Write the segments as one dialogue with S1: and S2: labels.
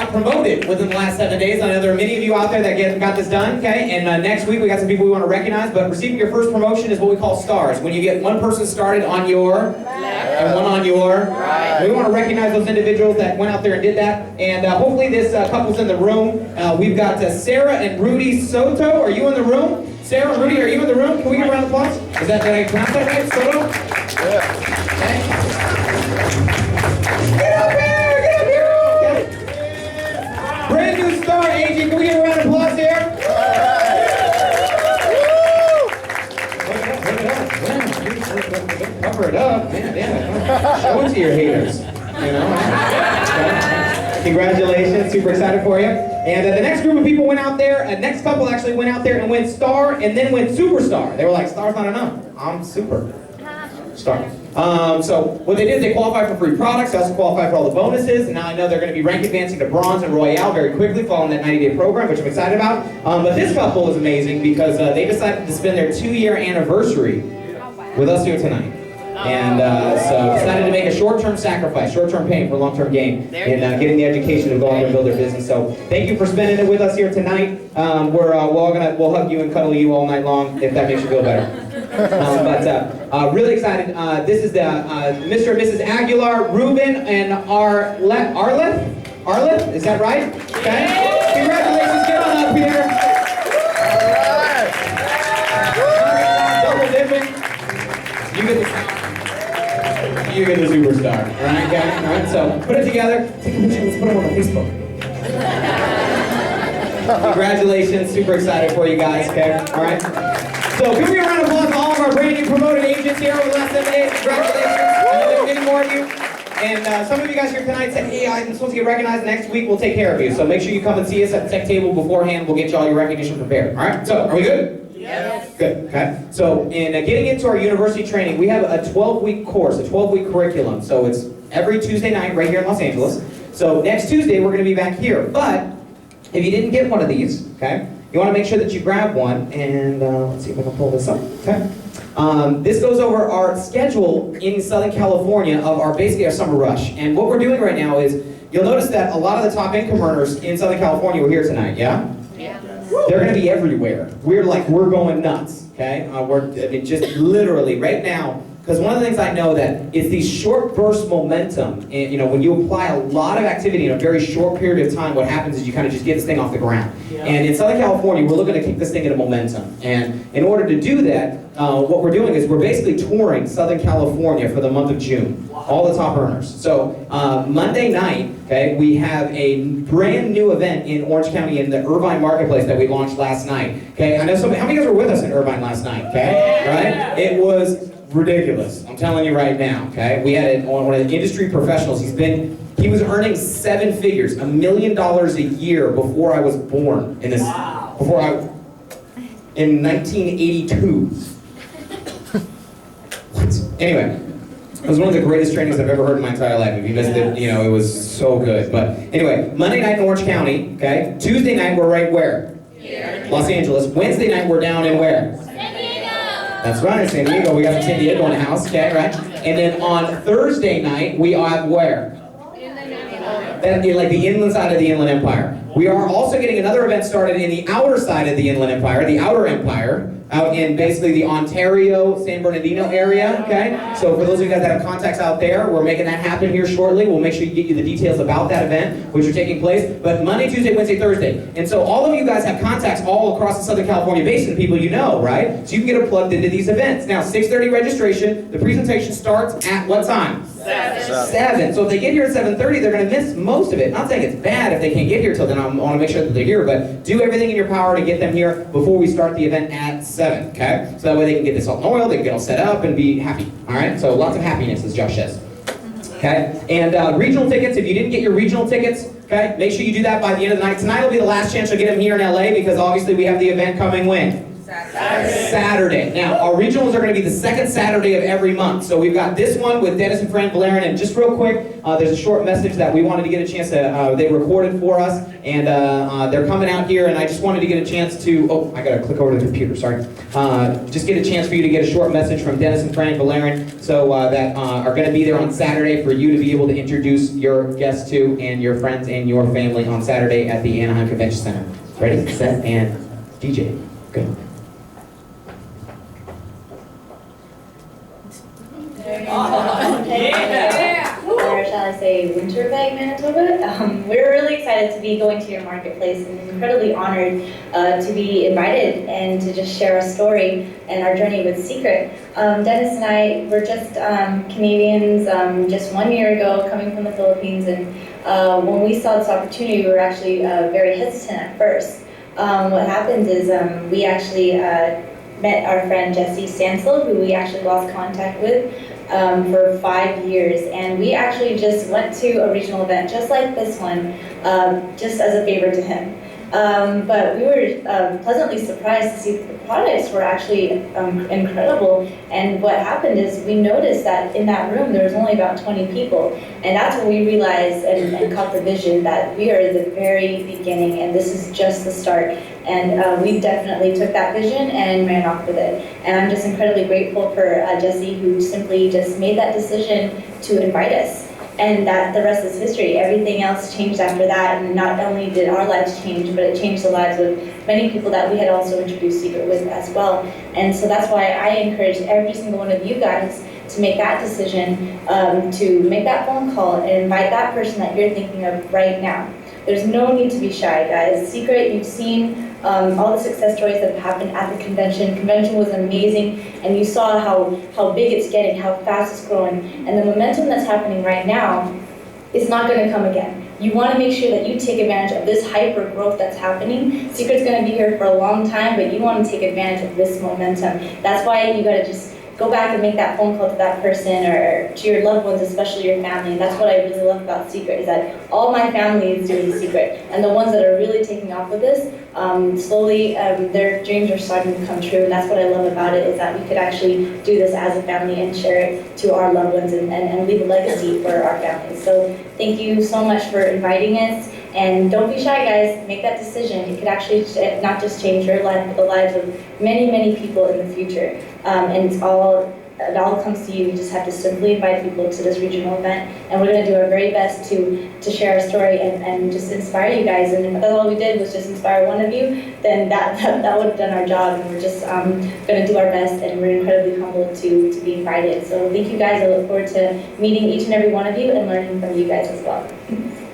S1: got promoted within the last 7 days. I know there are many of you out there that got this done, okay? And next week we got some people we want to recognize, but receiving your first promotion is what we call stars. When you get one person started on your left and one on your right. We want to recognize those individuals that went out there and did that. And hopefully this couple's in the room. We've got Sarah and Rudy Soto. Are you in the room? Sarah and Rudy, are you in the room? Can we get a round of applause? Did I pronounce that right? Soto? Yeah. Okay. Get up here! Get up here! Okay. Brand new star agent. Can we get a round of applause here? Cover it up. Man, damn it. Show it to your haters. You know? Congratulations. Super excited for you. And the next group of people went out there, next couple actually went out there and went star and then went superstar. They were like, star's not enough. I'm super star. So what they did is they qualified for free products. They also qualified for all the bonuses. And now I know they're going to be rank advancing to bronze and royale very quickly following that 90-day program, which I'm excited about. But this couple is amazing because they decided to spend their 2-year anniversary with us here tonight. And so decided to make a short-term sacrifice, short-term pain for long-term gain in getting the education to go out there and build their business. So thank you for spending it with us here tonight. We'll hug you and cuddle you all night long if that makes you feel better. Really excited. This is the Mr. and Mrs. Aguilar, Ruben, and Arleth? Is that right? Okay. Congratulations. Get on up here. Double dipping. You get the superstar, all right, guys? All right, so put it together. Take a picture. Let's put them on Facebook. Congratulations. Super excited for you guys, okay? All right. So give me a round of applause to all of our brand new promoted agents here over the last 7 days. Congratulations. I know there are many more of you. And some of you guys here tonight said, hey, I'm supposed to get recognized next week. We'll take care of you. So make sure you come and see us at the tech table beforehand. We'll get you all your recognition prepared. All right? So are we good? Yes. Good, okay. So in getting into our university training, we have a 12-week course, a 12-week curriculum. So it's every Tuesday night right here in Los Angeles. So next Tuesday, we're going to be back here. But if you didn't get one of these, okay, you want to make sure that you grab one. And let's see if I can pull this up, okay. This goes over our schedule in Southern California of basically our summer rush. And what we're doing right now is, you'll notice that a lot of the top income earners in Southern California were here tonight, yeah? Yeah. They're going to be everywhere. We're going nuts, okay? Just literally right now, because one of the things I know that is these short burst momentum, and when you apply a lot of activity in a very short period of time, what happens is you kind of just get this thing off the ground. Yeah. And in Southern California, we're looking to kick this thing into momentum. And in order to do that, what we're doing is we're basically touring Southern California for the month of June. Wow. All the top earners. So Monday night, okay, we have a brand new event in Orange County in the Irvine Marketplace that we launched last night. Okay, I know how many of you guys were with us in Irvine last night? Okay, right? It was ridiculous. I'm telling you right now. Okay, we had one of the industry professionals. He was earning 7 figures, $1 million a year before I was born in this. Wow. In 1982. What? Anyway. It was one of the greatest trainings I've ever heard in my entire life. If you missed it, it was so good. But anyway, Monday night in Orange County, okay? Tuesday night, we're right where? Here. Los Angeles. Wednesday night, we're down in where? San Diego. That's right, San Diego. We got some San Diego in the house, okay, right? And then on Thursday night, we have where? Like the inland side of the Inland Empire. We are also getting another event started in the outer side of the Inland Empire, the Outer Empire, out in basically the Ontario, San Bernardino area, okay? So for those of you guys that have contacts out there, we're making that happen here shortly. We'll make sure you get you the details about that event, which are taking place. But Monday, Tuesday, Wednesday, Thursday. And so all of you guys have contacts all across the Southern California basin, people you know, right? So you can get plugged into these events. Now, 6:30 registration. The presentation starts at what time? 7. So if they get here at 7:30, they're going to miss most of it. Not saying it's bad if they can't get here till then. I want to make sure that they're here, but do everything in your power to get them here before we start the event at 7, okay? So that way they can get this all oiled, they can get all set up and be happy, all right? So lots of happiness, as Josh says, okay? And regional tickets, if you didn't get your regional tickets, okay, make sure you do that by the end of the night. Tonight will be the last chance to get them here in LA because obviously we have the event coming when? Saturday. Now, our regionals are going to be the second Saturday of every month. So we've got this one with Dennis and Fran Valerian. And just real quick, there's a short message that we wanted to get a chance to, they recorded for us. And they're coming out here, and I just wanted to get a chance to, oh, I got to click over to the computer, sorry. Just get a chance for you to get a short message from Dennis and Fran Valerian, so that are going to be there on Saturday for you to be able to introduce your guests to and your friends and your family on Saturday at the Anaheim Convention Center. Ready, set, and DJ. Go.
S2: Or shall I say Winterberg, Manitoba. We're really excited to be going to your marketplace and incredibly honored to be invited and to just share our story and our journey with Secret. Dennis and I were just Canadians just 1 year ago coming from the Philippines, and when we saw this opportunity we were actually very hesitant at first. What happened is we actually met our friend Jesse Stansel, who we actually lost contact with for 5 years, and we actually just went to a regional event just like this one, just as a favor to him. But we were pleasantly surprised to see that the products were actually incredible. And what happened is we noticed that in that room there was only about 20 people, and that's when we realized and caught the vision that we are at the very beginning and this is just the start. And we definitely took that vision and ran off with it. And I'm just incredibly grateful for Jesse, who simply just made that decision to invite us. And that the rest is history. Everything else changed after that, and not only did our lives change, but it changed the lives of many people that we had also introduced Secret with as well. And so that's why I encourage every single one of you guys to make that decision, to make that phone call and invite that person that you're thinking of right now. There's no need to be shy, guys. Secret, you've seen all the success stories that have happened at the convention. Convention was amazing, and you saw how big it's getting, how fast it's growing. And the momentum that's happening right now is not going to come again. You want to make sure that you take advantage of this hyper growth that's happening. Secret's going to be here for a long time, but you want to take advantage of this momentum. That's why you got to just go back and make that phone call to that person or to your loved ones, especially your family. And that's what I really love about Secret, is that all my family is doing Secret. And the ones that are really taking off with this, slowly their dreams are starting to come true. And that's what I love about it, is that we could actually do this as a family and share it to our loved ones and leave a legacy for our families. So thank you so much for inviting us. And don't be shy, guys. Make that decision. It could actually not just change your life, but the lives of many, many people in the future. And it all comes to you. You just have to simply invite people to this regional event. And we're going to do our very best to share our story and just inspire you guys. And if that's all we did was just inspire one of you, then that would have done our job. And we're just going to do our best. And we're incredibly humbled to be invited. So thank you, guys. I look forward to meeting each and every one of you and learning from you guys as well.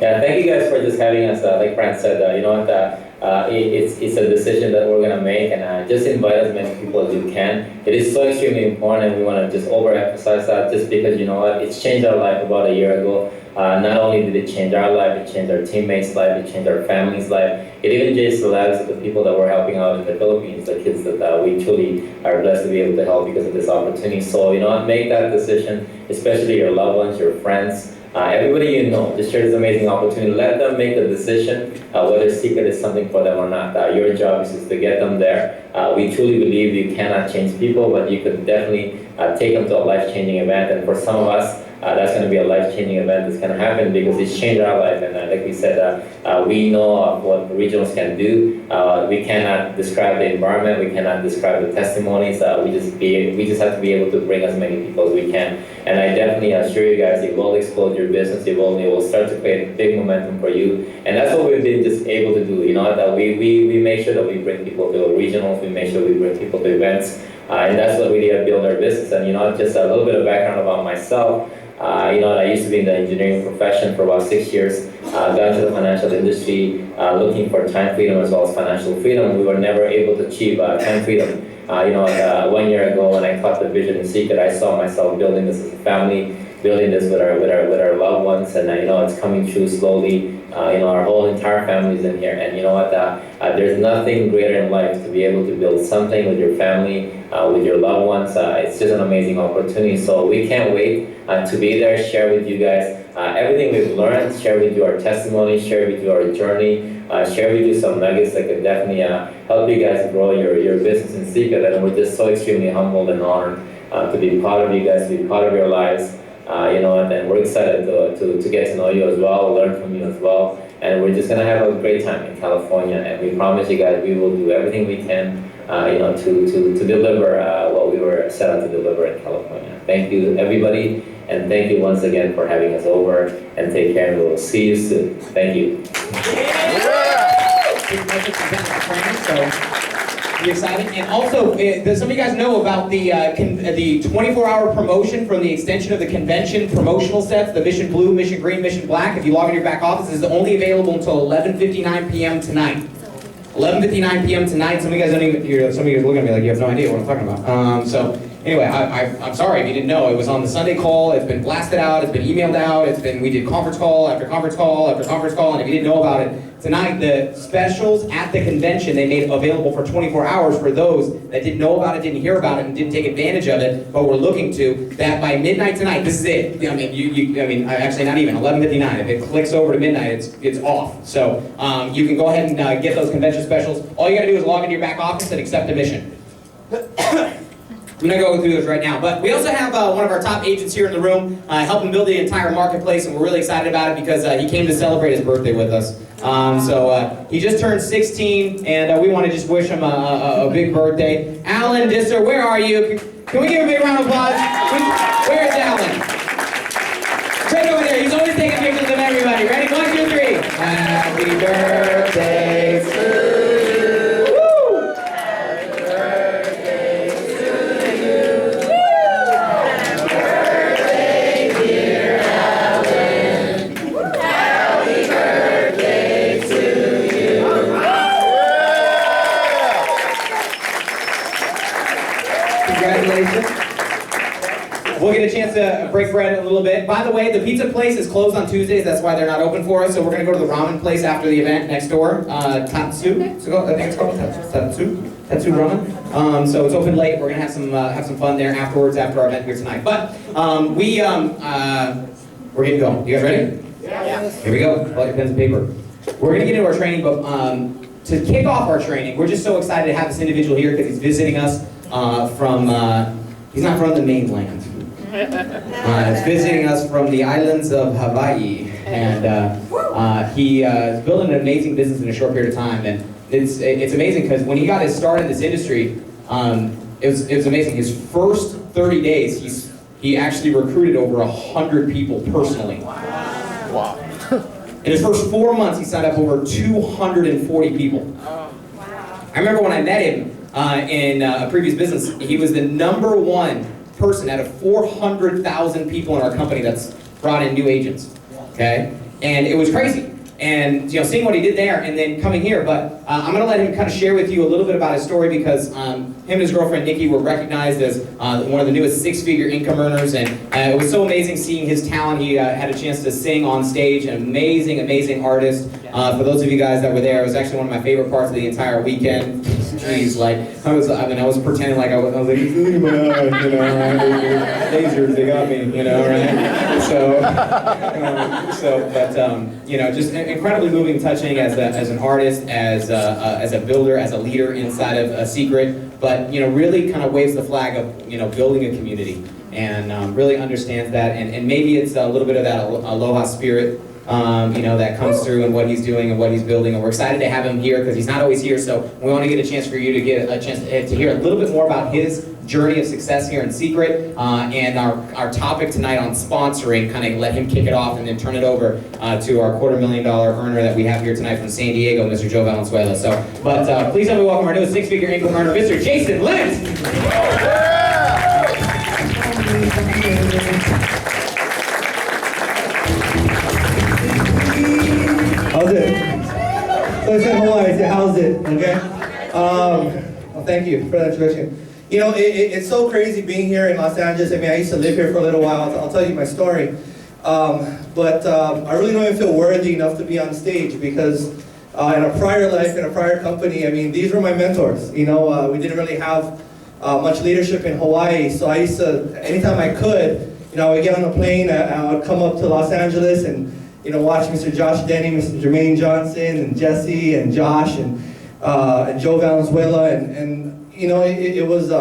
S3: Yeah, thank you guys for just having us. Like Fran said, you know what, it's a decision that we're going to make, and just invite as many people as you can. It is so extremely important, and we want to just overemphasize that, just because, you know what, it's changed our life about a year ago. Not only did it change our life, it changed our teammates' life, it changed our family's life. It even changed the lives of the people that we're helping out in the Philippines, the kids that we truly are blessed to be able to help because of this opportunity. So, you know what, make that decision, especially your loved ones, your friends. Everybody you know, just share this amazing opportunity. Let them make the decision whether Secret is something for them or not. Your job is just to get them there. We truly believe you cannot change people, but you could definitely take them to a life-changing event. And for some of us, that's going to be a life-changing event that's going to happen because it's changed our life. And like we said, we know what regionals can do. We cannot describe the environment. We cannot describe the testimonies. We just have to be able to bring as many people as we can. And I definitely assure you guys, it will explode your business. It will start to create big momentum for you. And that's what we've been just able to do. You know, that we make sure that we bring people to regionals. We make sure we bring people to events. And that's what we did to build our business. And, you know, just a little bit of background about myself. You know, I used to be in the engineering profession for about 6 years. Got into the financial industry, looking for time freedom as well as financial freedom. We were never able to achieve time freedom. You know, 1 year ago when I caught the vision in Secret, I saw myself building this as a family, building this with our loved ones, and you know, it's coming true slowly. You know, our whole entire family is in here, and you know what? There's nothing greater in life to be able to build something with your family, with your loved ones. It's just an amazing opportunity. So we can't wait to be there, share with you guys everything we've learned, share with you our testimony, share with you our journey. share with you some nuggets that can definitely help you guys grow your business in secret. And we're just so extremely humbled and honored to be part of you guys, to be part of your lives. And we're excited to get to know you as well, learn from you as well. And we're just gonna have a great time in California. And we promise you guys we will do everything we can, to deliver what we were set out to deliver in California. Thank you, everybody. And thank you once again for having us over, and take care, and we'll see you soon. Thank you.
S1: Be excited. And also, does some of you guys know about the 24-hour promotion from the extension of the convention promotional sets, the Mission Blue, Mission Green, Mission Black? If you log in your back office, this is only available until 11:59 p.m. tonight. 11:59 p.m. tonight. Some of you guys don't even. Some of you guys looking at me like you have no idea what I'm talking about. So anyway, I'm sorry if you didn't know. It was on the Sunday call. It's been blasted out. It's been emailed out. We did conference call after conference call after conference call. And if you didn't know about it, tonight the specials at the convention they made available for 24 hours for those that didn't know about it, didn't hear about it, and didn't take advantage of it, but were looking to. That by midnight tonight, this is it. I mean, actually not even 11:59. If it clicks over to midnight, it's off. So you can go ahead and get those convention specials. All you got to do is log into your back office and accept a mission. I'm going to go through those right now. But we also have one of our top agents here in the room helping build the entire marketplace, and we're really excited about it because he came to celebrate his birthday with us. He just turned 16, and we want to just wish him a big birthday. Alan Disser, where are you? Can we give a big round of applause? Where's Alan? Right over there. He's always taking pictures of everybody. Ready? 1, 2, 3. Happy birthday to you. Woo! Happy birthday to you. Happy birthday, dear Alan. Happy birthday to you. Congratulations. We'll get a chance to break bread a little bit. By the way, the pizza place is closed on Tuesdays. That's why they're not open for us. So we're going to go to the ramen place after the event next door. Tatsu, I think it's called Tatsu Ramen. So it's open late. We're going to have some fun there afterwards after our event here tonight. But we're getting going. You guys ready? Yeah. Here we go. Pull out your pens and paper. We're going to get into our training, but to kick off our training, we're just so excited to have this individual here because he's visiting us from. He's not from the mainland. He's visiting us from the islands of Hawaii, and he is building an amazing business in a short period of time. And it's amazing because when he got his start in this industry, it was amazing. His first 30 days, he actually recruited over 100 people personally. Wow. In his first 4 months, he signed up over 240 people. Wow. I remember when I met him in a previous business, he was the #1 person out of 400,000 people in our company that's brought in new agents, okay? And it was crazy. And seeing what he did there and then coming here, but I'm gonna let him kind of share with you a little bit about his story because him and his girlfriend Nikki were recognized as one of the newest 6-figure income earners, and it was so amazing seeing his talent. He had a chance to sing on stage, an amazing artist. For those of you guys that were there, it was actually one of my favorite parts of the entire weekend. Jeez, like I was pretending like I was like, look at my eyes, right? Lasers, they got me, right? But just incredibly moving, touching as an artist, as a builder, as a leader inside of Secret, but really kind of waves the flag of building a community, and really understands that, and maybe it's a little bit of that aloha spirit. That comes through in what he's doing and what he's building, and we're excited to have him here because he's not always here, so we want to get a chance for you to get a chance to hear a little bit more about his journey of success here in Secret, and our topic tonight on sponsoring, kind of let him kick it off and then turn it over to our $250,000 earner that we have here tonight from San Diego, Mr. Joe Valenzuela. But please help me welcome our newest 6-figure income earner, Mr. Jason Lentz.
S4: How's it? So I said Hawaii, I said how's it, okay? Well, thank you for that introduction. It's so crazy being here in Los Angeles. I mean, I used to live here for a little while. I'll tell you my story. But I really don't even feel worthy enough to be on stage because in a prior life, in a prior company, I mean, these were my mentors. We didn't really have much leadership in Hawaii, so I used to, anytime I could, I would get on a plane, I would come up to Los Angeles and watch Mr. Josh Denny, Mr. Jermaine Johnson, and Jesse, and Josh, and Joe Valenzuela, and it was,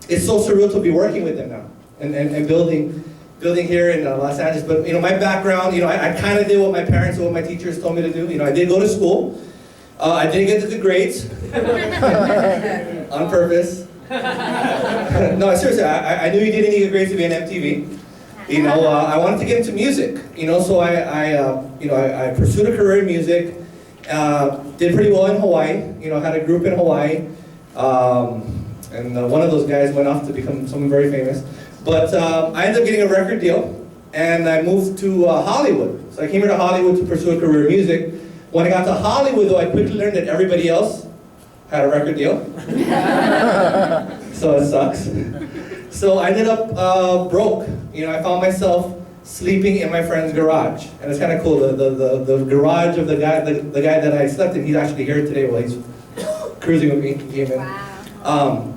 S4: it's so surreal to be working with them now, and building here in Los Angeles. But my background, I kind of did what my parents and what my teachers told me to do. I did go to school. I didn't get the good grades on purpose. No, seriously, I knew you didn't need good grades to be an MTV. I wanted to get into music. So I pursued a career in music. Did pretty well in Hawaii. Had a group in Hawaii. And one of those guys went off to become someone very famous. But I ended up getting a record deal, and I moved to Hollywood. So I came here to Hollywood to pursue a career in music. When I got to Hollywood, though, I quickly learned that everybody else had a record deal. So it sucks. So I ended up broke. I found myself sleeping in my friend's garage, and it's kind of cool. The garage of the guy that I slept in, he's actually here today while he's cruising with me. He came in.
S2: Wow.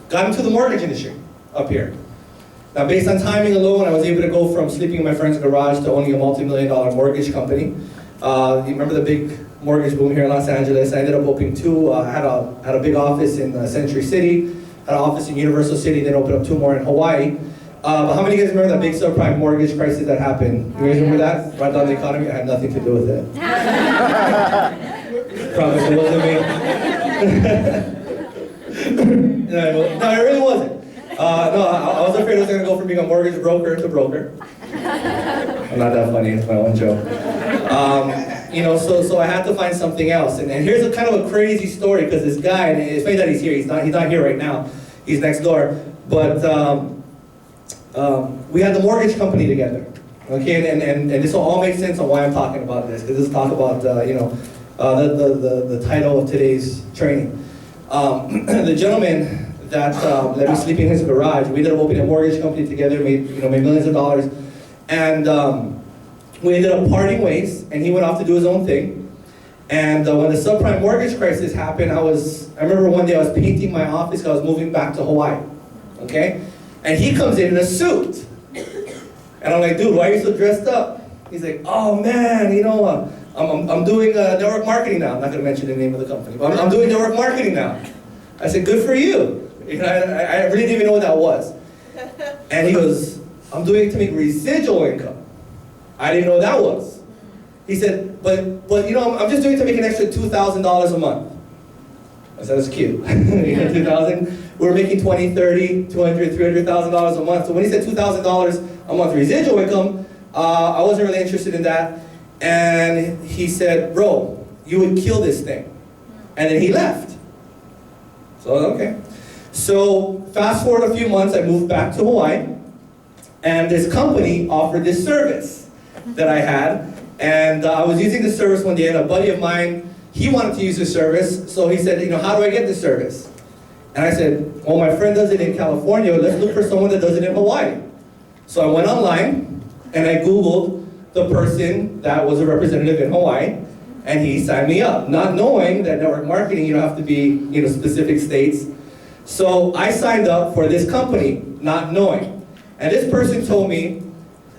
S4: Got into the mortgage industry up here. Now, based on timing alone, I was able to go from sleeping in my friend's garage to owning a multi-million-dollar mortgage company. You remember the big mortgage boom here in Los Angeles? I ended up opening two. I had a big office in Century City, had an office in Universal City, then opened up two more in Hawaii. But how many of you guys remember that big subprime mortgage crisis that happened? You guys remember that? Brought down the economy? I had nothing to do with it. Promise it wasn't me. No, it really wasn't. I was afraid I was going to go from being a mortgage broker to broker. I'm not that funny, it's my own joke. So I had to find something else. And here's a kind of a crazy story, because this guy, and it's funny that he's here, he's not here right now, he's next door, but we had the mortgage company together. Okay, and this will all make sense on why I'm talking about this, because this is talk about the title of today's training. The gentleman that let me sleep in his garage, we ended up opening a mortgage company together, made millions of dollars, and we ended up parting ways, and he went off to do his own thing. And when the subprime mortgage crisis happened, I remember one day I was painting my office, I was moving back to Hawaii, okay? And he comes in a suit. And I'm like, dude, why are you so dressed up? He's like, oh man, I'm doing network marketing now. I'm not gonna mention the name of the company, but I'm doing network marketing now. I said, good for you. I really didn't even know what that was. And he goes, I'm doing it to make residual income. I didn't know what that was. He said, but I'm just doing it to make an extra $2,000 a month. I said, that's cute. $2,000. We were making $20,000, $30,000, $200,000, $300,000 a month. So when he said $2,000 a month residual income, I wasn't really interested in that. And he said, bro, you would kill this thing. And then he left. So, okay. So fast forward a few months, I moved back to Hawaii. And this company offered this service that I had. And I was using this service one day, and a buddy of mine, he wanted to use this service. So he said, how do I get this service? And I said, well, my friend does it in California. Let's look for someone that does it in Hawaii. So I went online, and I Googled the person that was a representative in Hawaii, and he signed me up, not knowing that network marketing, you don't have to be, specific states. So I signed up for this company, not knowing. And this person told me,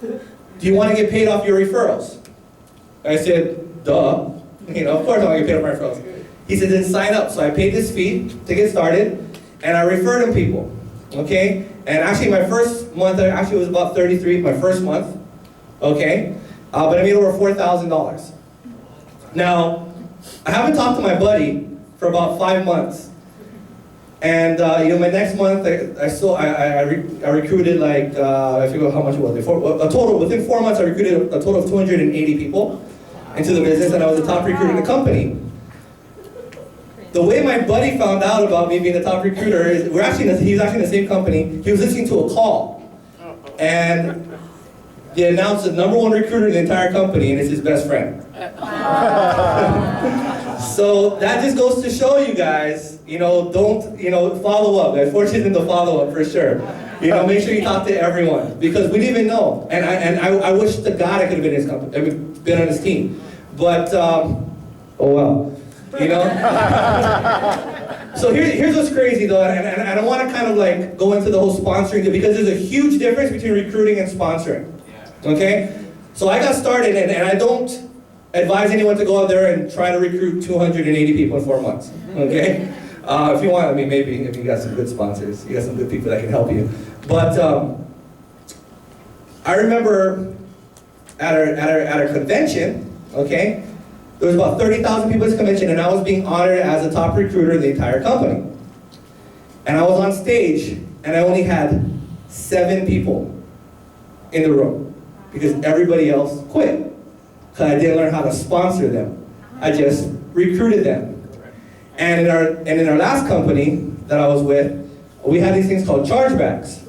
S4: do you want to get paid off your referrals? I said, duh. Of course I want to get paid off my referrals. He said, then sign up. So I paid this fee to get started, and I referred him people, okay? And actually my first month, actually was about 33, my first month, okay? But I made over $4,000. Now, I haven't talked to my buddy for about 5 months. And my next month, I recruited like, I forget how much it was, within 4 months I recruited a total of 280 people into the business, and I was the top recruiter in the company. The way my buddy found out about me being the top recruiter is, he was actually in the same company. He was listening to a call, and they announced the #1 recruiter in the entire company, and it's his best friend. So that just goes to show you guys, don't, follow up. I forced him to follow up for sure. Make sure you talk to everyone, because we didn't even know. And I wish to God I could have been in his company, been on his team. But, oh well, So here's what's crazy though, and I don't want to kind of like go into the whole sponsoring thing because there's a huge difference between recruiting and sponsoring. Okay? So I got started, and I don't advise anyone to go out there and try to recruit 280 people in 4 months. Okay? If you want, I mean, maybe if you got some good sponsors, you got some good people that can help you. But I remember at our convention, okay, there was about 30,000 people at this convention, and I was being honored as the top recruiter in the entire company. And I was on stage, and I only had 7 people in the room because everybody else quit. Because I didn't learn how to sponsor them. I just recruited them. And in our last company that I was with, we had these things called chargebacks.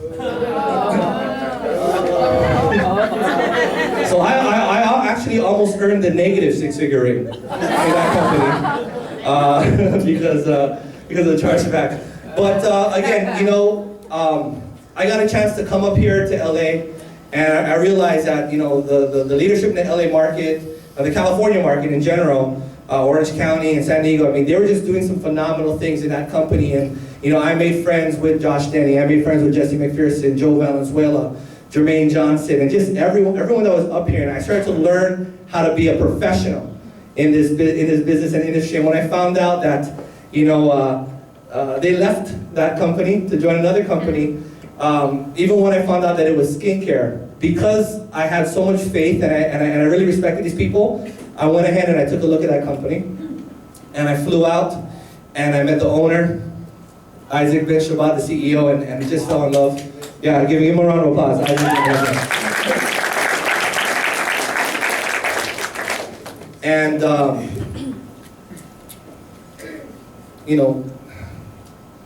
S4: So I actually almost earned the negative 6-figure ring in that company because of the chargeback. But again, you know, I got a chance to come up here to LA, and I realized that, you know, the leadership in the LA market, the California market in general, Orange County and San Diego, I mean, they were just doing some phenomenal things in that company. And, you know, I made friends with Josh Denny, I made friends with Jesse McPherson, Joe Valenzuela, Jermaine Johnson, and just everyone that was up here. And I started to learn how to be a professional in this business and industry. And when I found out that, you know, they left that company to join another company, even when I found out that it was skincare, because I had so much faith and I really respected these people, I went ahead and I took a look at that company, and I flew out and I met the owner, Isaac Ben Shabbat, the CEO, and just fell in love. Yeah, give him a round of applause. And you know,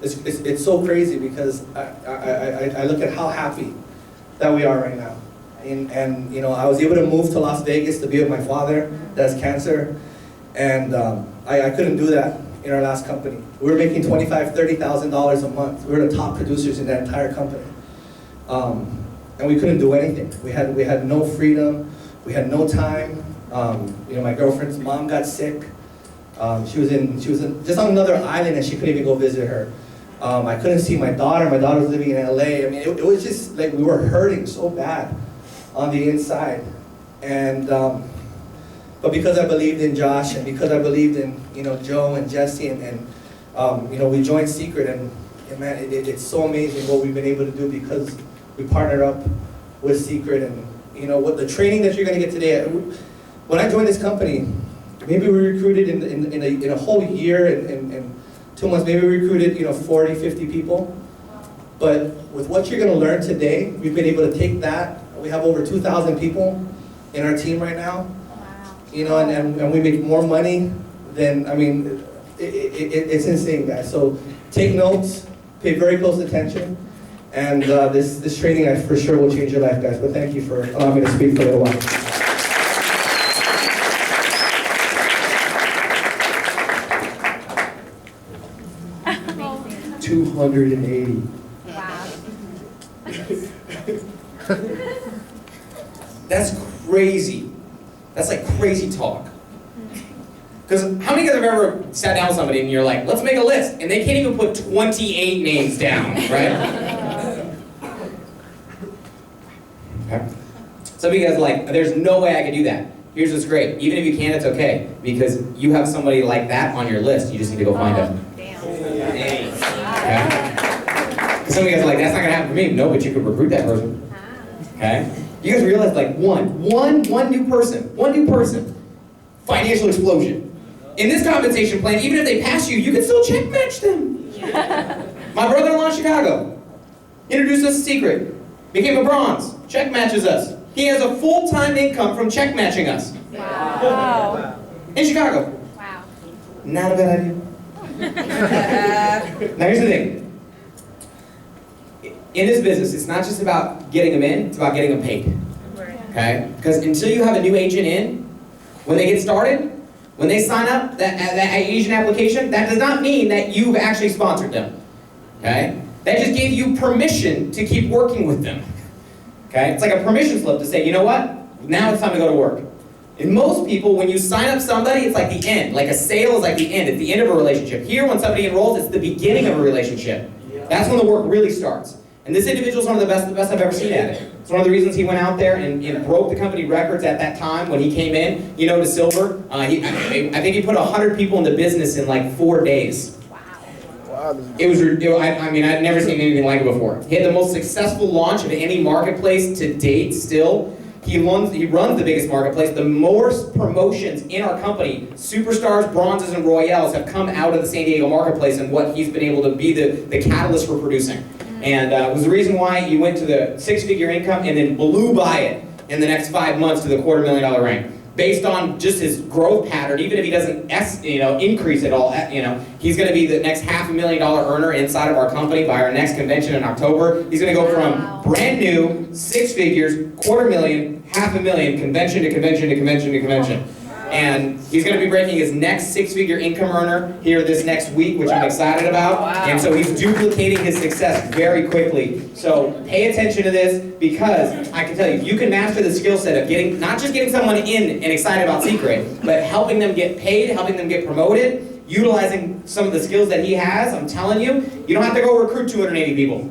S4: it's so crazy because I look at how happy that we are right now. And you know, I was able to move to Las Vegas to be with my father that has cancer, and I couldn't do that in our last company. We were making $25,000, $30,000 a month. We were the top producers in that entire company, and we couldn't do anything. We had no freedom. We had no time. You know, my girlfriend's mom got sick. She was just on another island, and she couldn't even go visit her. I couldn't see my daughter. My daughter was living in LA. I mean, it was just like we were hurting so bad on the inside. And but because I believed in Josh, and because I believed in, you know, Joe and Jesse, and you know, we joined Secret, and man, it's so amazing what we've been able to do because we partnered up with Secret. And you know, what the training that you're going to get today. When I joined this company, maybe we recruited in a whole year and 2 months, maybe we recruited, you know, 40, 50 people. But with what you're going to learn today, we've been able to take that. We have over 2,000 people in our team right now. Wow. You know, and we make more money than, I mean, it's insane, guys. So take notes, pay very close attention, and this training, I for sure will change your life, guys. But thank you for allowing me to speak for a little while. 280.
S5: Wow.
S1: That's crazy. That's like crazy talk. Because how many of you guys have ever sat down with somebody and you're like, let's make a list, and they can't even put 28 names down, right? Okay. Some of you guys are like, there's no way I could do that. Here's what's great. Even if you can, it's okay. Because you have somebody like that on your list. You just need to go find them. Okay? Some of you guys are like, that's not going to happen for me. No, but you could recruit that person. Okay? You guys realize, like, one new person, financial explosion. In this compensation plan, even if they pass you, you can still check match them. My brother-in-law in Chicago introduced us to Secret, became a bronze, check matches us. He has a full-time income from check matching us.
S5: Wow.
S1: In Chicago.
S5: Wow.
S1: Not a bad idea. Now here's the thing. In this business, it's not just about getting them in, it's about getting them paid. Okay? Because until you have a new agent in, when they get started, when they sign up that agent application, that does not mean that you've actually sponsored them. Okay? That just gave you permission to keep working with them. Okay? It's like a permission slip to say, you know what? Now it's time to go to work. And most people, when you sign up somebody, it's like the end. Like a sale is like the end. It's the end of a relationship. Here, when somebody enrolls, it's the beginning of a relationship. That's when the work really starts. And this individual is one of the best I've ever seen at it. It's one of the reasons he went out there and broke the company records at that time when he came in, you know, to silver. I think he put 100 people into business in like 4 days. It was, I mean, I'd never seen anything like it before. He had the most successful launch of any marketplace to date still. He runs the biggest marketplace. The most promotions in our company, superstars, bronzes, and royales have come out of the San Diego marketplace and what he's been able to be the catalyst for producing. And it was the reason why he went to the 6-figure income and then blew by it in the next 5 months to the $250,000 rank. Based on just his growth pattern, even if he doesn't increase at all, he's going to be the next $500,000 earner inside of our company by our next convention in October. He's going to go from brand new, 6 figures, $250,000, $500,000, convention to convention to convention to convention. And he's going to be breaking his next 6-figure income earner here this next week, which I'm excited about. And so he's duplicating his success very quickly. So pay attention to this, because I can tell you, you can master the skill set of getting, not just getting someone in and excited about Secret, but helping them get paid, helping them get promoted, utilizing some of the skills that he has. I'm telling you, you don't have to go recruit 280 people.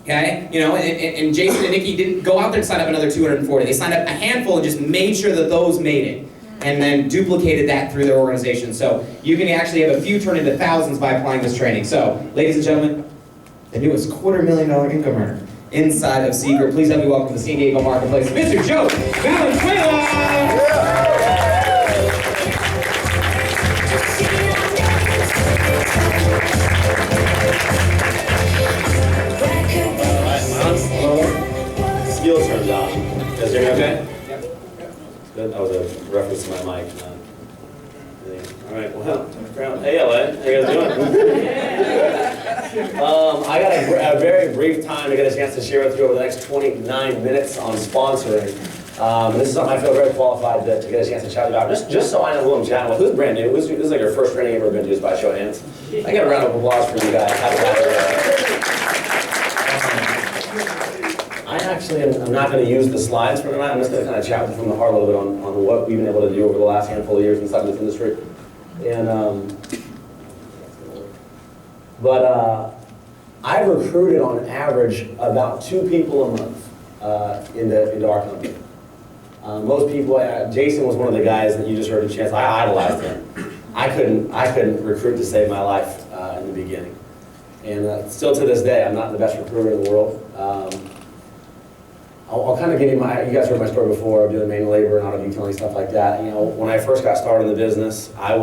S1: Okay, you know, and Jason and Nikki didn't go out there and sign up another 240. They signed up a handful and just made sure that those made it, and then duplicated that through their organization. So you can actually have a few turn into thousands by applying this training. So, ladies and gentlemen, the newest $250,000 income earner inside of Secret. Please help me welcome to the San Diego Marketplace, Mr. Joe Valenzuela!
S6: Skill turns on. You guys hear me okay? Good. That was a reference to my mic. All right. Well, hey, LA. How you guys doing? I got a very brief time to get a chance to share with you over the next 29 minutes on sponsoring. This is something I feel very qualified to get a chance to chat about. Just so I know who I'm chatting with. Who's brand new? This is like your first training you've ever been to, just by show of hands. I get a round of applause for you guys. I'm not going to use the slides for tonight. I'm just going to kind of chat with you from the heart a little bit on what we've been able to do over the last handful of years inside this industry. And I've recruited on average about 2 people a month into our company. Most people, Jason was one of the guys that you just heard a chance. I idolized him. I couldn't recruit to save my life in the beginning, and still to this day, I'm not the best recruiter in the world. I'll kind of give you you guys heard my story before of doing manual labor and auto detailing, stuff like that. You know, when I first got started in the business, I'd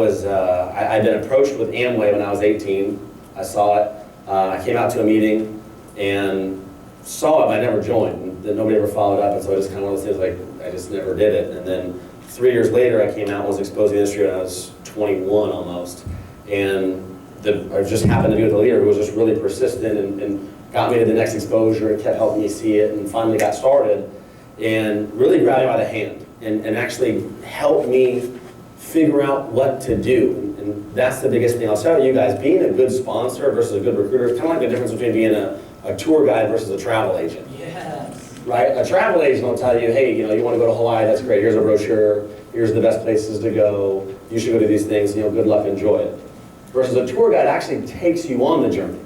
S6: been approached with Amway when I was 18. I saw it. I came out to a meeting and saw it, but I never joined. And nobody ever followed up, and so I just kind of one of those things, like, I just never did it. And then 3 years later, I came out and was exposed to the industry when I was 21 almost. And I just happened to be with a leader who was just really persistent and got me to the next exposure and kept helping me see it, and finally got started and really grabbed me by the hand and actually helped me figure out what to do. And that's the biggest thing I'll tell you guys. Being a good sponsor versus a good recruiter is kind of like the difference between being a tour guide versus a travel agent. Yes. Right? A travel agent will tell you, hey, you know, you want to go to Hawaii, that's great. Here's a brochure. Here's the best places to go. You should go do these things. You know, good luck, enjoy it. Versus a tour guide actually takes you on the journey.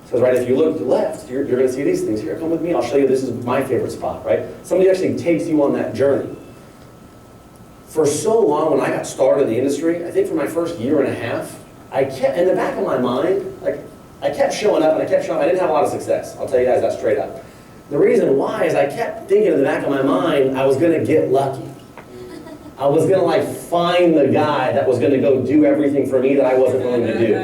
S6: Says, right, if you look left, you're going to see these things. Here, come with me. I'll show you. This is my favorite spot, right? Somebody actually takes you on that journey. For so long, when I got started in the industry, I think for my first year and a half, I kept, in the back of my mind, like, I kept showing up and I kept showing up. I didn't have a lot of success. I'll tell you guys that straight up. The reason why is I kept thinking in the back of my mind, I was going to get lucky. I was going to, like, find the guy that was going to go do everything for me that I wasn't willing to do.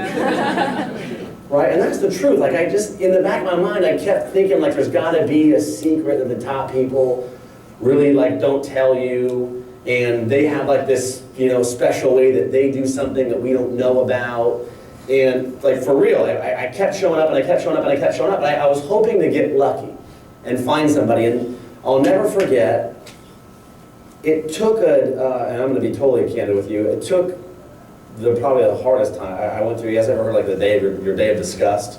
S6: Right, and that's the truth. Like, I just, in the back of my mind, I kept thinking, like, there's got to be a secret that the top people really, like, don't tell you, and they have, like, this, you know, special way that they do something that we don't know about. And, like, for real, I kept showing up and I kept showing up and I kept showing up, and I was hoping to get lucky and find somebody. And I'll never forget, it took and I'm going to be totally candid with you, it took probably the hardest time I went through. You guys ever heard, like, the day of your day of disgust?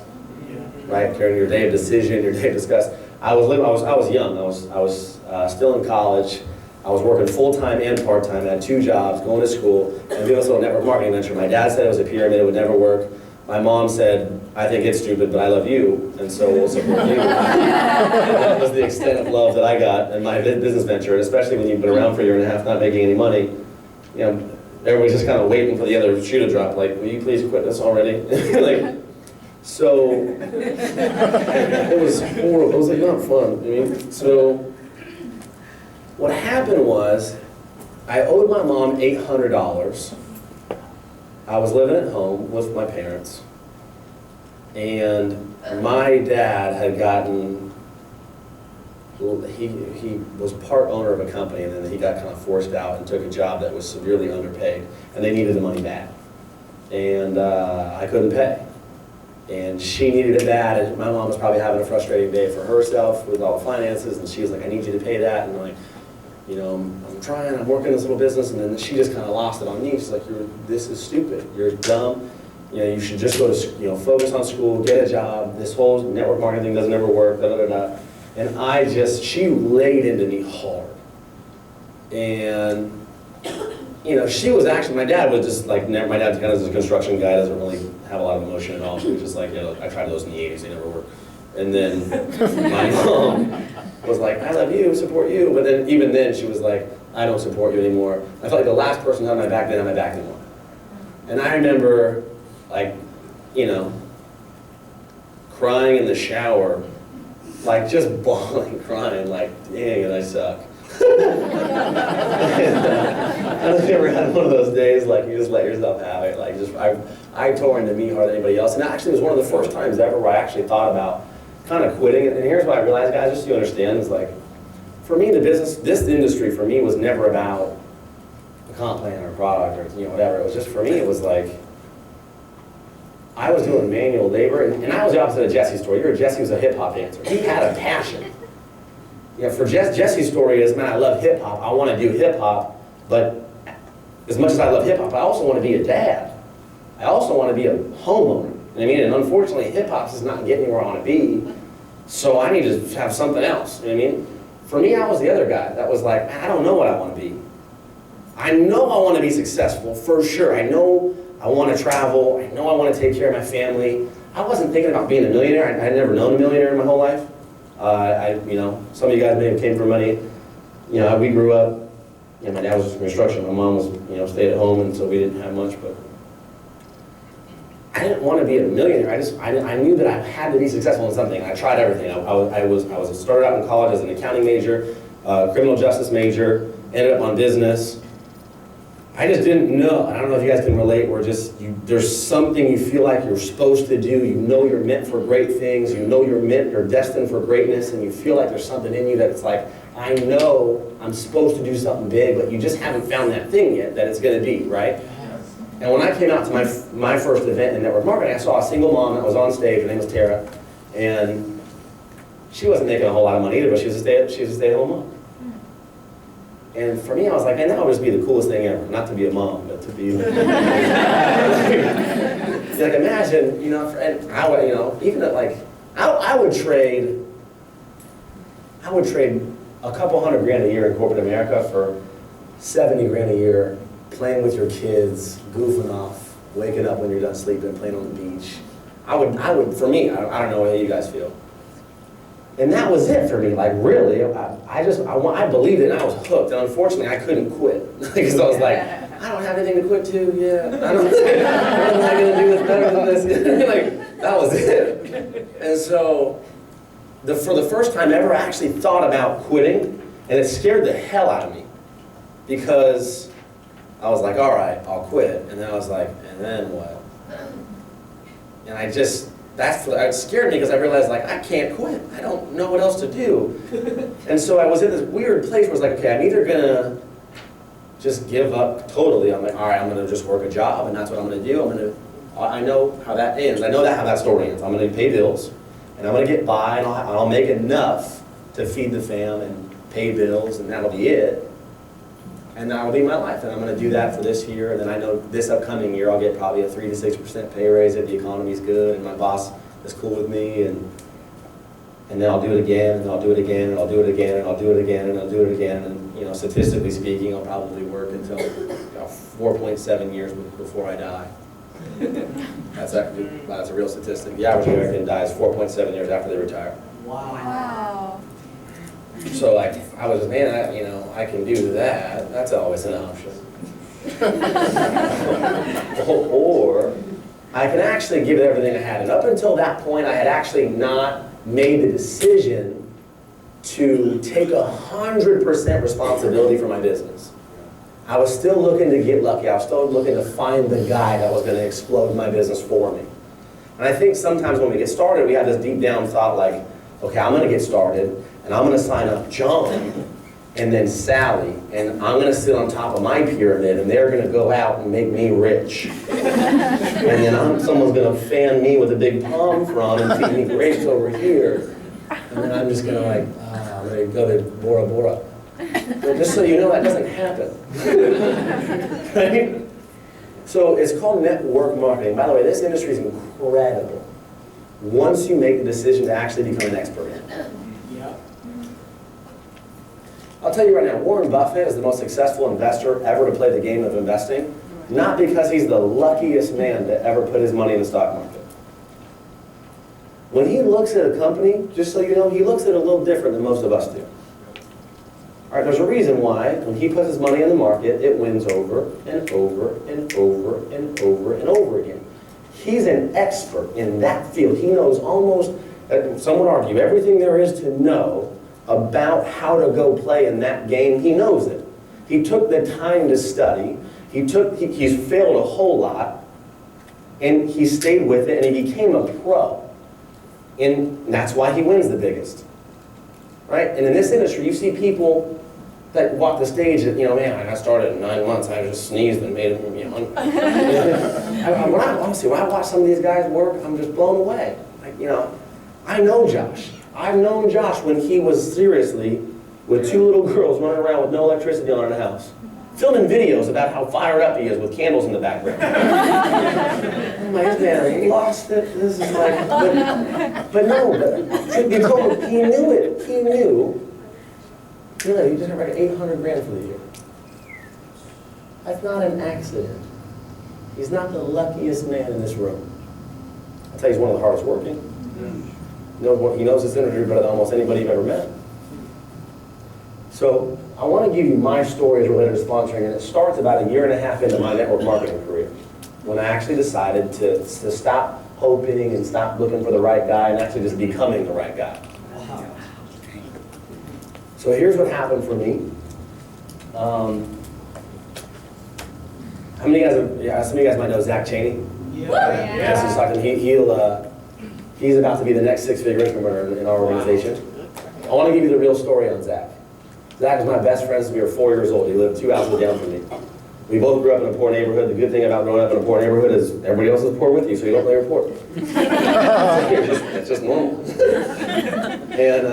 S6: Right, Karen, your day of decision, your day of disgust. I was young. I was still in college. I was working full-time and part-time, I had 2 jobs, going to school, and doing this little network marketing venture. My dad said it was a pyramid, it would never work. My mom said, I think it's stupid, but I love you, and so we'll support you. That was the extent of love that I got in my business venture, and especially when you've been around for a year and a half not making any money, you know, everybody's just kind of waiting for the other shoe to drop, like, will you please quit this already? Like, so, it was horrible, it was like not fun, I mean, so, what happened was, I owed my mom $800. I was living at home with my parents, and my dad had gotten, he was part owner of a company, and then he got kind of forced out and took a job that was severely underpaid, and they needed the money back. And I couldn't pay. And she needed it bad, and my mom was probably having a frustrating day for herself with all the finances, and she was like, I need you to pay that, and I'm like, you know, I'm trying, I'm working this little business, and then she just kind of lost it on me. She's like, this is stupid, you're dumb, you know, you should just go to, you know, focus on school, get a job, this whole network marketing thing doesn't ever work, da da da da. And she laid into me hard. And, you know, she was actually, my dad was just like, my dad's kind of a construction guy, doesn't really have a lot of emotion at all. He was just like, you know, I tried those in the 80s, they never worked. And then my mom was like, I love you, support you. But then, even then, she was like, I don't support you anymore. I felt like the last person on my back didn't have my back anymore. And I remember, like, you know, crying in the shower, like just bawling, crying, like, dang it, I suck. I don't ever had one of those days like you just let yourself have it. Like I tore into me harder than anybody else, and actually it was one of the first times ever where I actually thought about kind of quitting. And here's what I realized, guys, just so you understand, is like, for me, this industry for me was never about a comp plan or a product or, you know, whatever. It was just, for me, it was like, I was doing manual labor, and I was the opposite of Jesse's story. Jesse was a hip hop dancer. He had a passion. You know, for Jesse's story is, man, I love hip hop. I want to do hip hop, but as much as I love hip hop, I also want to be a dad. I also want to be a homeowner. You know what I mean? And unfortunately, hip hop is not getting me where I want to be, so I need to have something else. You know what I mean? For me, I was the other guy that was like, man, I don't know what I want to be. I know I want to be successful, for sure. I know I want to travel. I know I want to take care of my family. I wasn't thinking about being a millionaire. I had never known a millionaire in my whole life. You know, some of you guys may have came from money. You know, we grew up, you know, my dad was in construction. My mom was, you know, stayed at home, and so we didn't have much, but I didn't want to be a millionaire. I knew that I had to be successful in something. I tried everything. I started out in college as an accounting major, criminal justice major, ended up on business. I just didn't know. I don't know if you guys can relate, where just there's something you feel like you're supposed to do. You know you're meant for great things. You know you're destined for greatness, and you feel like there's something in you that it's like, I know I'm supposed to do something big, but you just haven't found that thing yet that it's going to be, right? And when I came out to my first event in network marketing, I saw a single mom that was on stage. Her name was Tara, and she wasn't making a whole lot of money either, but she was a stay-at-home mom. And for me, I was like, man, that would just be the coolest thing ever. Not to be a mom, but to be like, imagine, you know, and I would, you know, even like, I would trade a couple $100 grand a year in corporate America for 70 grand a year, playing with your kids, goofing off, waking up when you're done sleeping, playing on the beach. I would, for me, I don't know how you guys feel. And that was it for me, like really, I believed it and I was hooked, and unfortunately I couldn't quit. Because I was like, I don't have anything to quit to, yeah, what am I gonna do that's better than this? Like, that was it. And so, for the first time ever, I actually thought about quitting, and it scared the hell out of me. Because I was like, all right, I'll quit. And then I was like, and then what? And it scared me, because I realized, like, I can't quit. I don't know what else to do. And so I was in this weird place where I was like, okay, I'm either gonna just give up totally. I'm like, all right, I'm gonna just work a job, and that's what I'm gonna do. I know how that ends. I know how that story ends. I'm gonna pay bills, and I'm gonna get by, and I'll make enough to feed the fam and pay bills, and that'll be it. And that'll be my life, and I'm going to do that for this year, and then I know this upcoming year I'll get probably a 3 to 6% pay raise if the economy's good and my boss is cool with me. And And then I'll do it again, and I'll do it again, and I'll do it again, and I'll do it again, and I'll do it again. And you know, statistically speaking, I'll probably work until 4.7 years before I die. That's a real statistic. The average American dies 4.7 years after they retire.
S5: Wow.
S6: So like, I was, man, I can do that. That's always an option. Or I can actually give it everything I had. And up until that point, I had actually not made the decision to take 100% responsibility for my business. I was still looking to get lucky. I was still looking to find the guy that was going to explode my business for me. And I think sometimes when we get started, we have this deep down thought like, okay, I'm going to get started, and I'm going to sign up John, and then Sally, and I'm going to sit on top of my pyramid, and they're going to go out and make me rich. And then someone's going to fan me with a big palm frond and feed me grapes over here. And then I'm just going to like, I'm going to go to Bora Bora. But just so you know, that doesn't happen. Right? So it's called network marketing. By the way, this industry is incredible once you make the decision to actually become an expert in it. I'll tell you right now, Warren Buffett is the most successful investor ever to play the game of investing, not because he's the luckiest man to ever put his money in the stock market. When he looks at a company, just so you know, he looks at it a little different than most of us do. All right, there's a reason why when he puts his money in the market, it wins over and over and over and over and over again. He's an expert in that field. He knows almost, some would argue, everything there is to know about how to go play in that game. He knows it. He took the time to study. He's failed a whole lot, and he stayed with it, and he became a pro. And that's why he wins the biggest. Right? And in this industry, you see people that walk the stage that, man, I started in 9 months, I just sneezed and made him, when I watch some of these guys work, I'm just blown away. Like, I know Josh. I've known Josh when he was seriously with 2 little girls running around with no electricity on in the house, filming videos about how fired up he is with candles in the background. I'm like, man, he lost it. This is like, but he knew it. He knew. He just had like $800 grand for the year. That's not an accident. He's not the luckiest man in this room. I'll tell you, he's one of the hardest working. He knows this industry better than almost anybody you've ever met. So I want to give you my story as related to sponsoring, and it starts about 1.5 years into my network marketing career, when I actually decided to stop hoping and stop looking for the right guy and actually just becoming the right guy. So here's what happened for me. How many guys? Some of you guys might know Zach Cheney. He's about to be the next 6-figure income earner in our organization. I want to give you the real story on Zach. Zach is my best friend since we were 4 years old. He lived 2 houses down from me. We both grew up in a poor neighborhood. The good thing about growing up in a poor neighborhood is everybody else is poor with you, so you don't play your poor. It's just normal. And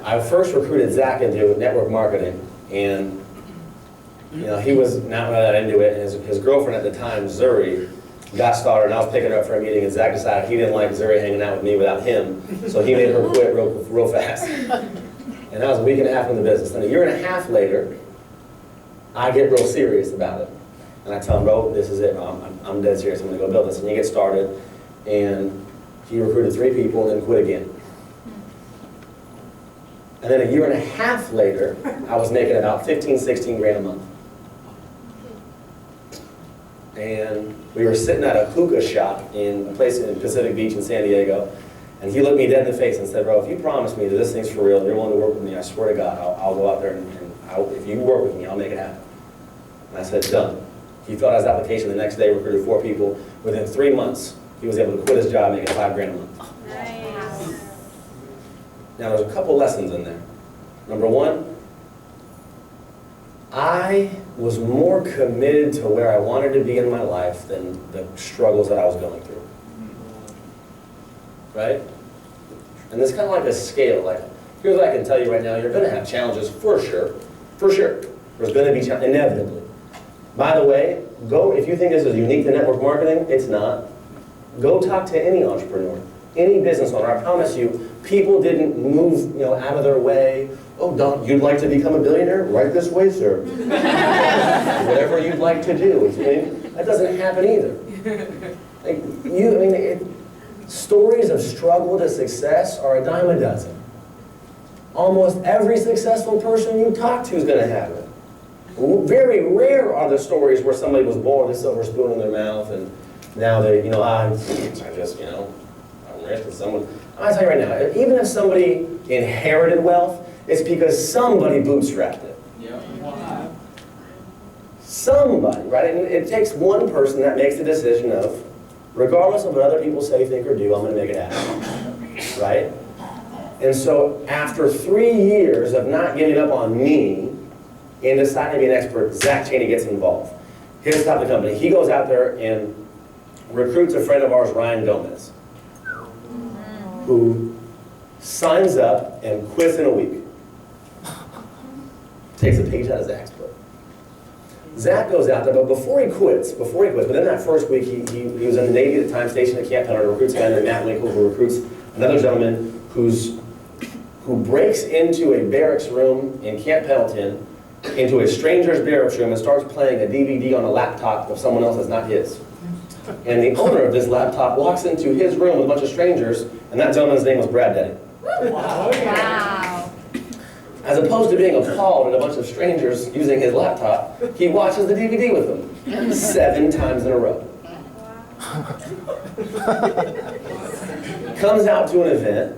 S6: I first recruited Zach into network marketing, and he was not really that into it. And his girlfriend at the time, Zuri, got started, and I was picking her up for a meeting, and Zach decided he didn't like Zuri hanging out with me without him, so he made her quit real fast. And that was 1.5 weeks in the business. Then 1.5 years later, I get real serious about it. And I tell him, bro, this is it. I'm dead serious. I'm going to go build this. And he gets started, and he recruited 3 people and then quit again. And then 1.5 years later, I was making about 15, 16 grand a month. And we were sitting at a hookah shop in a place in Pacific Beach in San Diego, and he looked me dead in the face and said, bro, if you promise me that this thing's for real and you're willing to work with me, I swear to God, I'll go out there and if you work with me, I'll make it happen. And I said, done. He filled out his application the next day, recruited 4 people. Within 3 months, he was able to quit his job making $5 grand a month.
S5: Nice.
S6: Now, there's a couple lessons in there. Number 1, I was more committed to where I wanted to be in my life than the struggles that I was going through. Right? And it's kind of like a scale. Like, here's what I can tell you right now. You're going to have challenges for sure. For sure. There's going to be challenges, inevitably. By the way, if you think this is unique to network marketing, it's not. Go talk to any entrepreneur. Any business owner, I promise you, people didn't move, out of their way. Oh, Don, you'd like to become a billionaire? Right this way, sir. Whatever you'd like to do. That doesn't happen either. Stories of struggle to success are a dime a dozen. Almost every successful person you talk to is going to have it. Very rare are the stories where somebody was born with a silver spoon in their mouth and now they, I'm rich and someone. I'll tell you right now, even if somebody inherited wealth, it's because somebody bootstrapped it.
S1: Yeah.
S6: Somebody, right? And it takes one person that makes the decision of, regardless of what other people say, think, or do, I'm going to make it happen. Right? And so after 3 years of not giving up on me and deciding to be an expert, Zach Cheney gets involved. Here's the top of the company. He goes out there and recruits a friend of ours, Ryan Gomez, who signs up and quits in a week. Takes a page out of Zach's book. Zach goes out there, but before he quits, within that first week, he was in the Navy at the time, stationed at Camp Pendleton, recruits a guy named Matt Winkle, who recruits another gentleman who breaks into a barracks room in Camp Pendleton, into a stranger's barracks room, and starts playing a DVD on a laptop of someone else that's not his. And the owner of this laptop walks into his room with a bunch of strangers, and that gentleman's name was Brad Deddy.
S5: Wow.
S6: As opposed to being appalled at a bunch of strangers using his laptop, he watches the DVD with them 7 times in a row. Comes out to an event.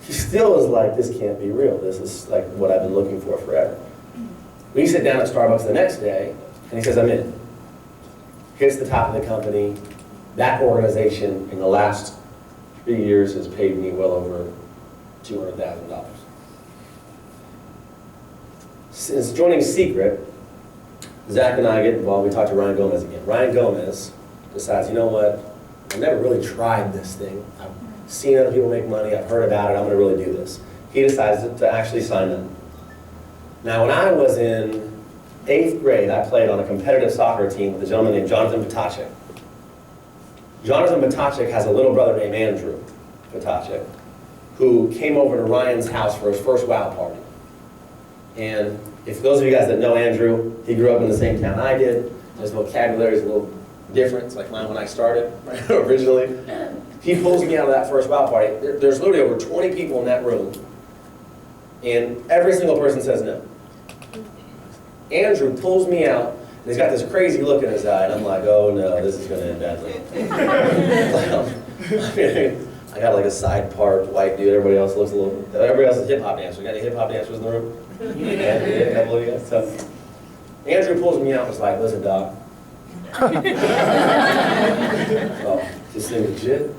S6: He still is like, this can't be real. This is like what I've been looking for forever. We sit down at Starbucks the next day, and he says, I'm in. Hits the top of the company. That organization in the last 3 years has paid me well over $200,000. Since joining Secret, Zach and I get involved. We talk to Ryan Gomez again. Ryan Gomez decides, you know what? I've never really tried this thing. I've seen other people make money. I've heard about it. I'm going to really do this. He decides to actually sign up. Now, when I was in 8th grade, I played on a competitive soccer team with a gentleman named Jonathan Potacek. Jonathan Potacek has a little brother named Andrew Potacek, who came over to Ryan's house for his first WOW party. And if those of you guys that know Andrew, he grew up in the same town I did. His vocabulary is a little different. It's like mine when I started, right, originally. He pulls me out of that first WOW party. There's literally over 20 people in that room, and every single person says no. Andrew pulls me out, and he's got this crazy look in his eye, and I'm like, oh no, this is going to end badly. I got like a side part white dude. Everybody else looks a little. Everybody else is hip hop dancers. Got any hip hop dancers in the room? Yeah, a couple of you guys. So Andrew pulls me out and was like, "Listen, dog. Oh, this thing legit."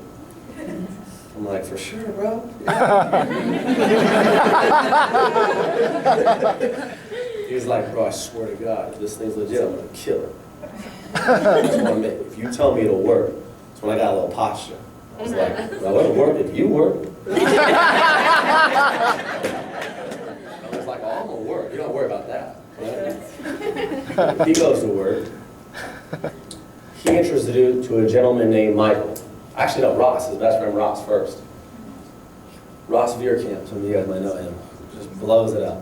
S6: I'm like, "For sure, bro." He was like, "Bro, I swear to God, if this thing's legit, I'm gonna kill it. If you tell me it'll work, that's when I got a little posture." I was like, well, it'll work if you work. I was like, oh, I'm going to work. You don't worry about that. Right? He goes to work. He introduced you to a gentleman named Michael. Actually, no, Ross, his best friend Ross first. Ross Veerkamp, some of you guys might know him. Just blows it up.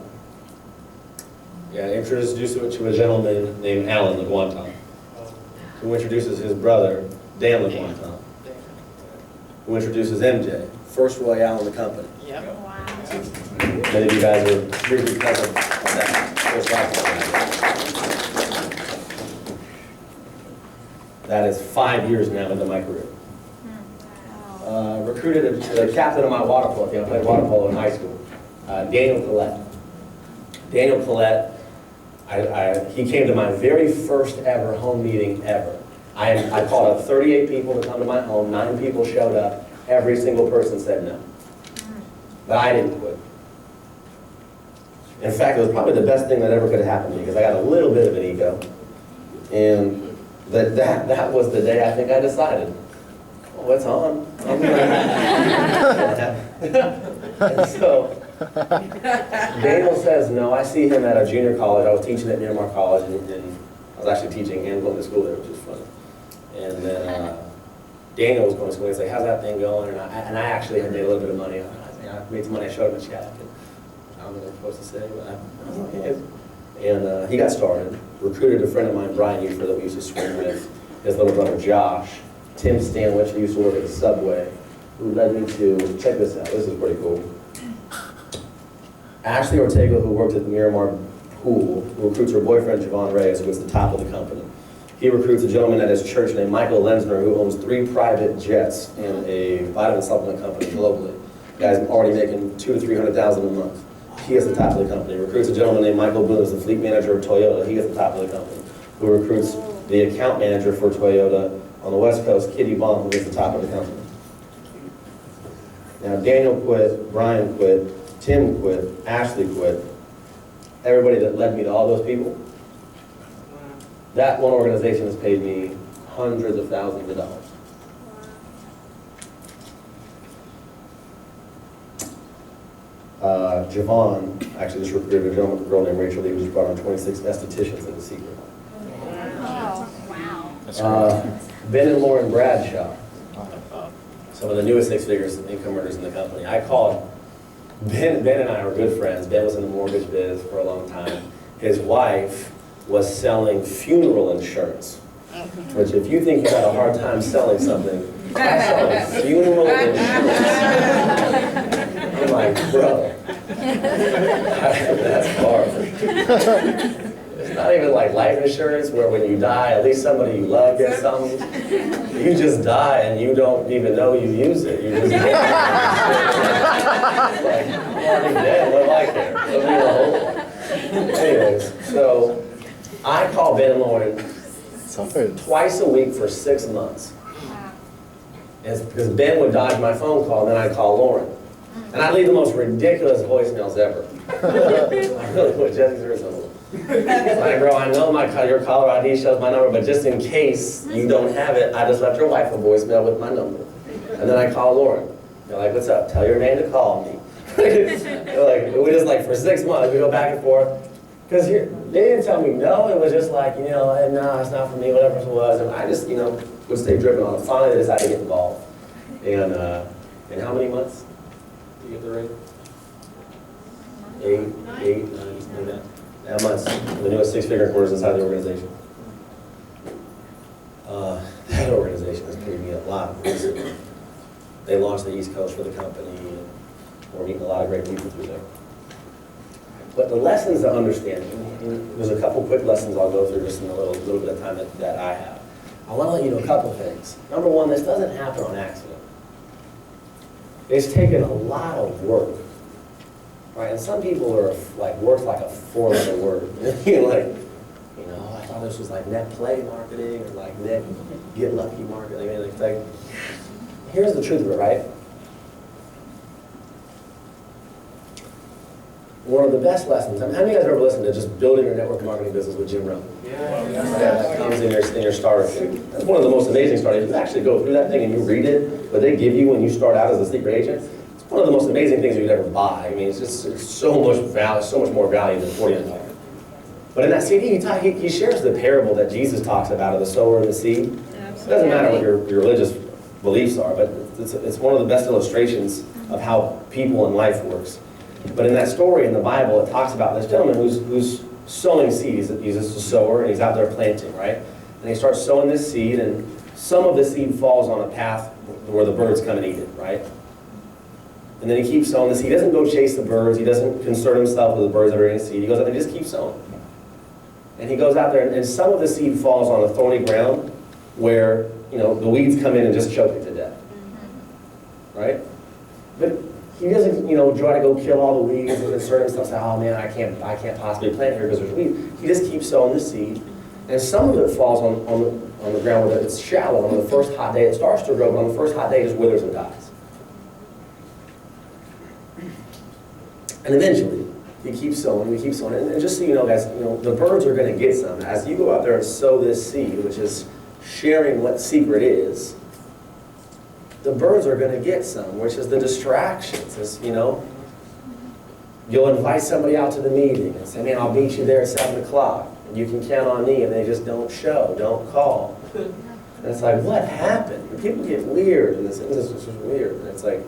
S6: Yeah, introduced you to a gentleman named Alan LeGuanton, who introduces his brother, Dan LeGuanton, who introduces MJ, first royale in the company.
S5: Yep. Wow.
S6: Many of you guys are here because of that first royale. That is 5 years now into my career. Recruited the captain of my water polo team. I played water polo in high school. Daniel Collette. Daniel Collette, he came to my very first ever home meeting ever. I called up 38 people to come to my home. 9 people showed up. Every single person said no. But I didn't quit. In fact, it was probably the best thing that ever could have happened to me because I got a little bit of an ego. And that was the day I think I decided, oh, it's on. I'm And so, Daniel says no. I see him at a junior college. I was teaching at Miramar College, and I was actually teaching and going to school there, which was fun. And then Daniel was going to school. He's like, how's that thing going? And I actually had made a little bit of money. I made some money. I showed him a check. I don't know what I'm supposed to say, but I was like, yeah. And he got started. Recruited a friend of mine, Brian Ufer, that we used to swim with. His little brother, Josh. Tim Stanwich, who used to work at the Subway, who led me to, check this out, this is pretty cool. Ashley Ortega, who worked at the Miramar Pool, who recruits her boyfriend, Javon Reyes, who was the top of the company. He recruits a gentleman at his church named Michael Lenzner, who owns 3 private jets in a vitamin supplement company globally. The guy's already making $200,000 to $300,000 a month. He is the top of the company. Recruits a gentleman named Michael Boone, who's the fleet manager of Toyota. He is the top of the company. Who recruits the account manager for Toyota on the West Coast, Kitty Baum, who is the top of the company. Now, Daniel quit, Brian quit, Tim quit, Ashley quit. Everybody that led me to all those people, that one organization has paid me hundreds of thousands of dollars. Javon actually just recruited a girl named Rachel Lee, who just brought on 26 estheticians in the secret.
S5: Wow.
S6: Ben and Lauren Bradshaw, some of the newest 6-figure income earners in the company. I called Ben and I were good friends. Ben was in the mortgage biz for a long time. His wife was selling funeral insurance, which if you think you got a hard time selling something, I'm selling funeral insurance. I'm like, bro, that's hard. It's not even like life insurance where when you die, at least somebody you love gets something. You just die and you don't even know you use it. You just get it. Like, I'm already dead, what do I care? Leave me alone. Anyways, so I call Ben and Lauren twice a week for 6 months. And it's because Ben would dodge my phone call and then I'd call Lauren. And I'd leave the most ridiculous voicemails ever. I really would, Jesse's reasonable. Like, bro, I know your caller ID shows my number, but just in case you don't have it, I just left your wife a voicemail with my number. And then I call Lauren. They're like, what's up? Tell your man to call me. They're like, we just like for 6 months, we go back and forth. Because they didn't tell me no, it was just like, no, it's not for me, whatever it was. And I just, would stay driven on it. Finally, they decided to get involved. And in how many months did you get the ring? 8, 9, 9 months. The newest 6-figure quarters inside the organization. That organization has paid me a lot recently. They launched the East Coast for the company, and we're meeting a lot of great people through there. But the lessons to understand, there's a couple quick lessons I'll go through just in a little bit of time that I have. I want to let you know a couple things. Number one, this doesn't happen on accident. It's taken a lot of work. Right, and some people are like work's like a 4-letter word. I thought this was like net play marketing or like net get lucky marketing. I mean, it's like, here's the truth of it, right? One of the best lessons. I mean, how many of you guys ever listened to just building your network marketing business with Jim Rohn? Yeah, that comes in your starter kit. That's one of the most amazing starters. If you actually go through that thing and you read it, what they give you when you start out as a secret agent. One of the most amazing things you could ever buy. I mean, it's so much value, so much more value than $40. But in that CD, he shares the parable that Jesus talks about of the sower and the seed. It doesn't matter what your religious beliefs are, but it's one of the best illustrations of how people and life works. But in that story in the Bible, it talks about this gentleman who's sowing seeds. He's just a sower, and he's out there planting, right? And he starts sowing this seed, and some of the seed falls on a path where the birds come and eat it, right? And then he keeps sowing this. He doesn't go chase the birds. He doesn't concern himself with the birds that are in his seed. He goes out and he just keeps sowing. And he goes out there, and some of the seed falls on a thorny ground where, the weeds come in and just choke it to death. Right? But he doesn't, try to go kill all the weeds and concern himself, say, oh man, I can't possibly plant here because there's weeds. He just keeps sowing the seed. And some of it falls on the ground where it's shallow. On the first hot day, it starts to grow, but on the first hot day, it just withers and dies. And eventually, he keeps sowing, and just so you know, guys, the birds are going to get some. As you go out there and sow this seed, which is sharing what secret is, the birds are going to get some, which is the distractions. You'll invite somebody out to the meeting and say, man, I'll meet you there at 7 o'clock, and you can count on me, and they just don't show, don't call. And it's like, what happened? And people get weird in this industry. It's just weird. And it's like,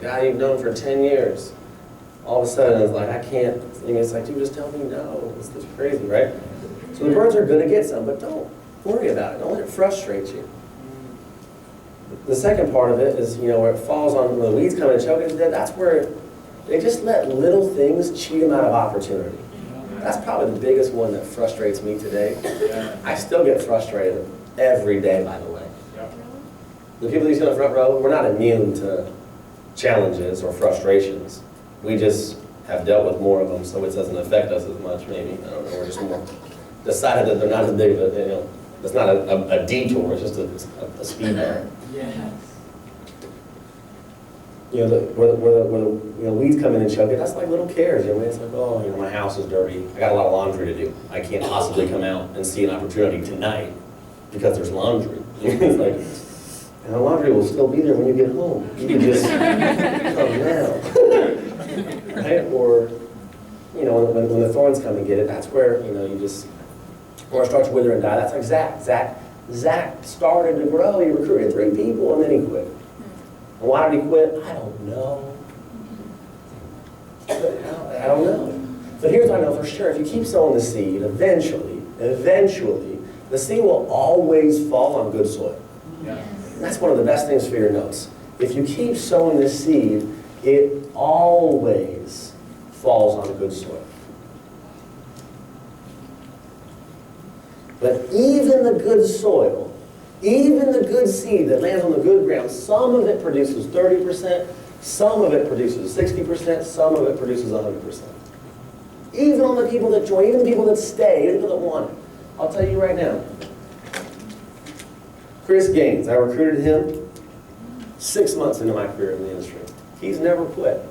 S6: guy you've known for 10 years. All of a sudden, it's like, I can't. And it's like, dude, just tell me no. It's just crazy, right? So the birds are going to get some, but don't worry about it. Don't let it frustrate you. The second part of it is, where it falls on, when the weeds come and choke it to death, that's where they just let little things cheat them out of opportunity. That's probably the biggest one that frustrates me today. I still get frustrated every day, by the way. The people that you see on the front row, we're not immune to challenges or frustrations. We just have dealt with more of them, so it doesn't affect us as much, maybe. I don't know, we're just more decided that they're not as big of a, it's not a detour, it's just a speed bump.
S1: Yes.
S6: Where the weeds come in and choke it, that's like little cares. It's like, oh, my house is dirty. I got a lot of laundry to do. I can't possibly come out and see an opportunity tonight because there's laundry. It's like, and the laundry will still be there when you get home. You can just come now. Right? Or, when the thorns come and get it, that's where, you just, or it starts to wither and die. That's like Zach. Zach started to grow. He recruited 3 people and then he quit. And why did he quit? I don't know. I don't know. But here's what I know for sure. If you keep sowing the seed, eventually, the seed will always fall on good soil.
S1: Yeah.
S6: And that's one of the best things for your notes. If you keep sowing this seed, it always falls on good soil. But even the good soil, even the good seed that lands on the good ground, some of it produces 30%, some of it produces 60%, some of it produces 100%. Even on the people that join, even the people that stay, even the people that want it. I'll tell you right now. Chris Gaines, I recruited him 6 months into my career in the industry. He's never quit.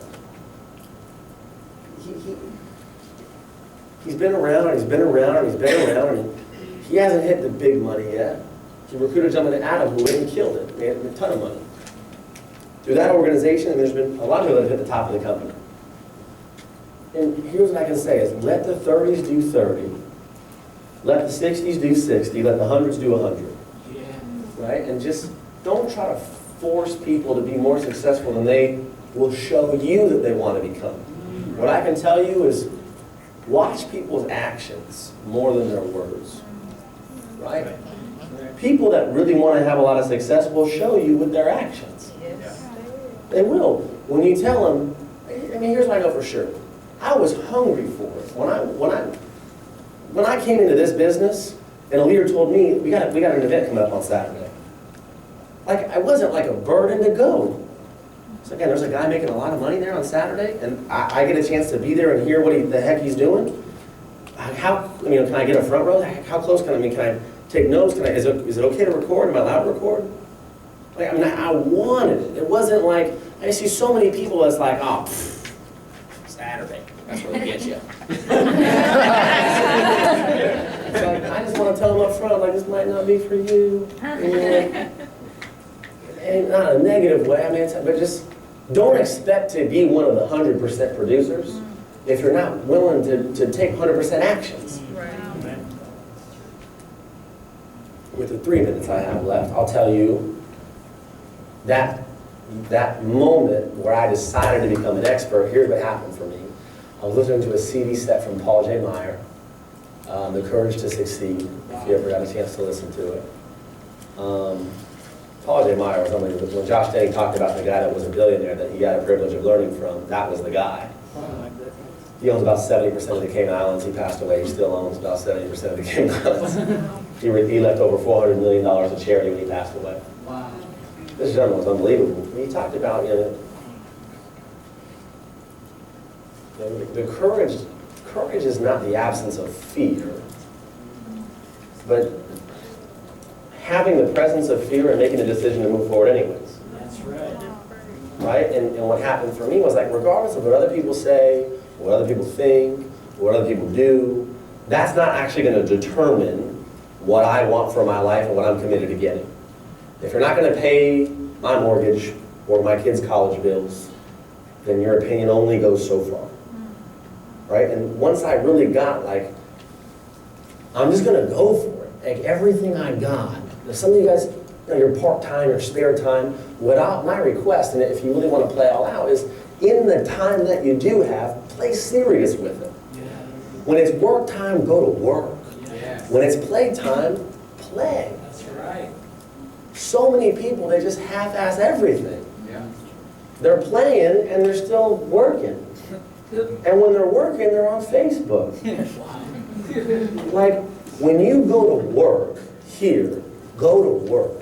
S6: He's been around, and he's been around, and he's been around, and he hasn't hit the big money yet. He recruited someone in Adam who went and killed it, made a ton of money. Through that organization, there's been a lot of people that have hit the top of the company. And here's what I can say is, let the 30s do 30, let the 60s do 60, let the 100s do 100.
S1: Yeah.
S6: Right? And just don't try to force people to be more successful than they will show you that they want to become. What I can tell you is, watch people's actions more than their words. Right? People that really want to have a lot of success will show you with their actions. They will. When you tell them, here's what I know for sure. I was hungry for it. When I came into this business, and a leader told me, we got an event coming up on Saturday. Like, I wasn't like a burden to go. So again, there's a guy making a lot of money there on Saturday, and I get a chance to be there and hear what the heck he's doing. How, can I get a front row? How close can I take notes? Is it okay to record? Am I allowed to record? Like, I wanted it. It wasn't like, I see so many people that's like, oh, Saturday, that's where they get you. It's like, I just want to tell them up front, like, this might not be for you. And not a negative way, but just don't expect to be one of the 100% producers if you're not willing to take 100% actions.
S5: Right.
S6: With the 3 minutes I have left, I'll tell you that moment where I decided to become an expert, here's what happened for me. I was listening to a CD set from Paul J. Meyer, The Courage to Succeed, if you ever got a chance to listen to it. Paul J. Meyer was somebody, when Josh Denny talked about the guy that was a billionaire that he had a privilege of learning from, that was the guy. He owns about 70% of the Cayman Islands. He passed away. He still owns about 70% of the Cayman Islands. He left over $400 million to charity when he passed away.
S1: Wow.
S6: This gentleman was unbelievable. He talked about, the courage is not the absence of fear, but having the presence of fear and making a decision to move forward anyways.
S1: That's right.
S6: Right? And what happened for me was like, regardless of what other people say, what other people think, what other people do, that's not actually going to determine what I want for my life and what I'm committed to getting. If you're not going to pay my mortgage or my kids' college bills, then your opinion only goes so far. Right? And once I really got like, I'm just going to go for it. Like everything I got, Now, some of you guys, your part-time, your spare time, my request, and if you really want to play all out, is in the time that you do have, play serious with it. When it's work time, go to work. When it's play time, play.
S1: That's right.
S6: So many people, they just half-ass everything. They're playing and they're still working. And when they're working, they're on Facebook. Like, when you go to work here, go to work.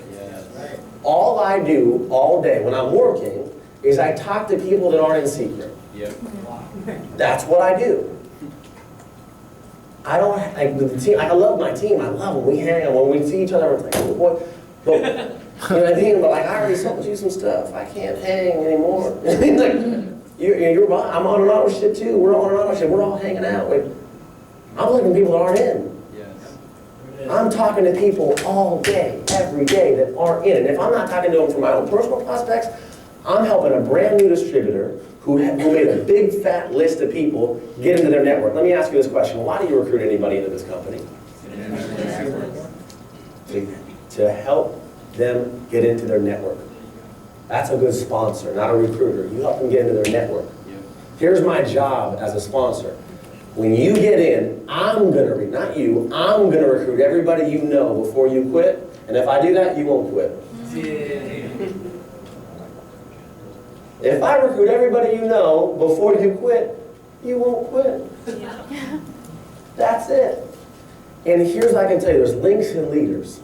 S6: All I do all day when I'm working is I talk to people that aren't in secret. That's what I do. I don't like the team. I love my team. I love them. We hang out. When we see each other, it's like, oh boy. But you know what I mean? But like, I already sold you some stuff. I can't hang anymore. Like, I'm on and on with shit too. We're on and on with shit. We're all hanging out. Like, I'm looking at people that aren't in. I'm talking to people all day, every day that aren't in. And if I'm not talking to them for my own personal prospects, I'm helping a brand new distributor who made a big fat list of people get into their network. Let me ask you this question. Why do you recruit anybody into this company? To help them get into their network. That's a good sponsor, not a recruiter. You help them get into their network. Here's my job as a sponsor. When you get in, I'm going to, not you, I'm going to recruit everybody you know before you quit. And if I do that, you won't quit. If I recruit everybody you know before you quit, you won't quit. That's it. And here's what I can tell you. There's links and leaders.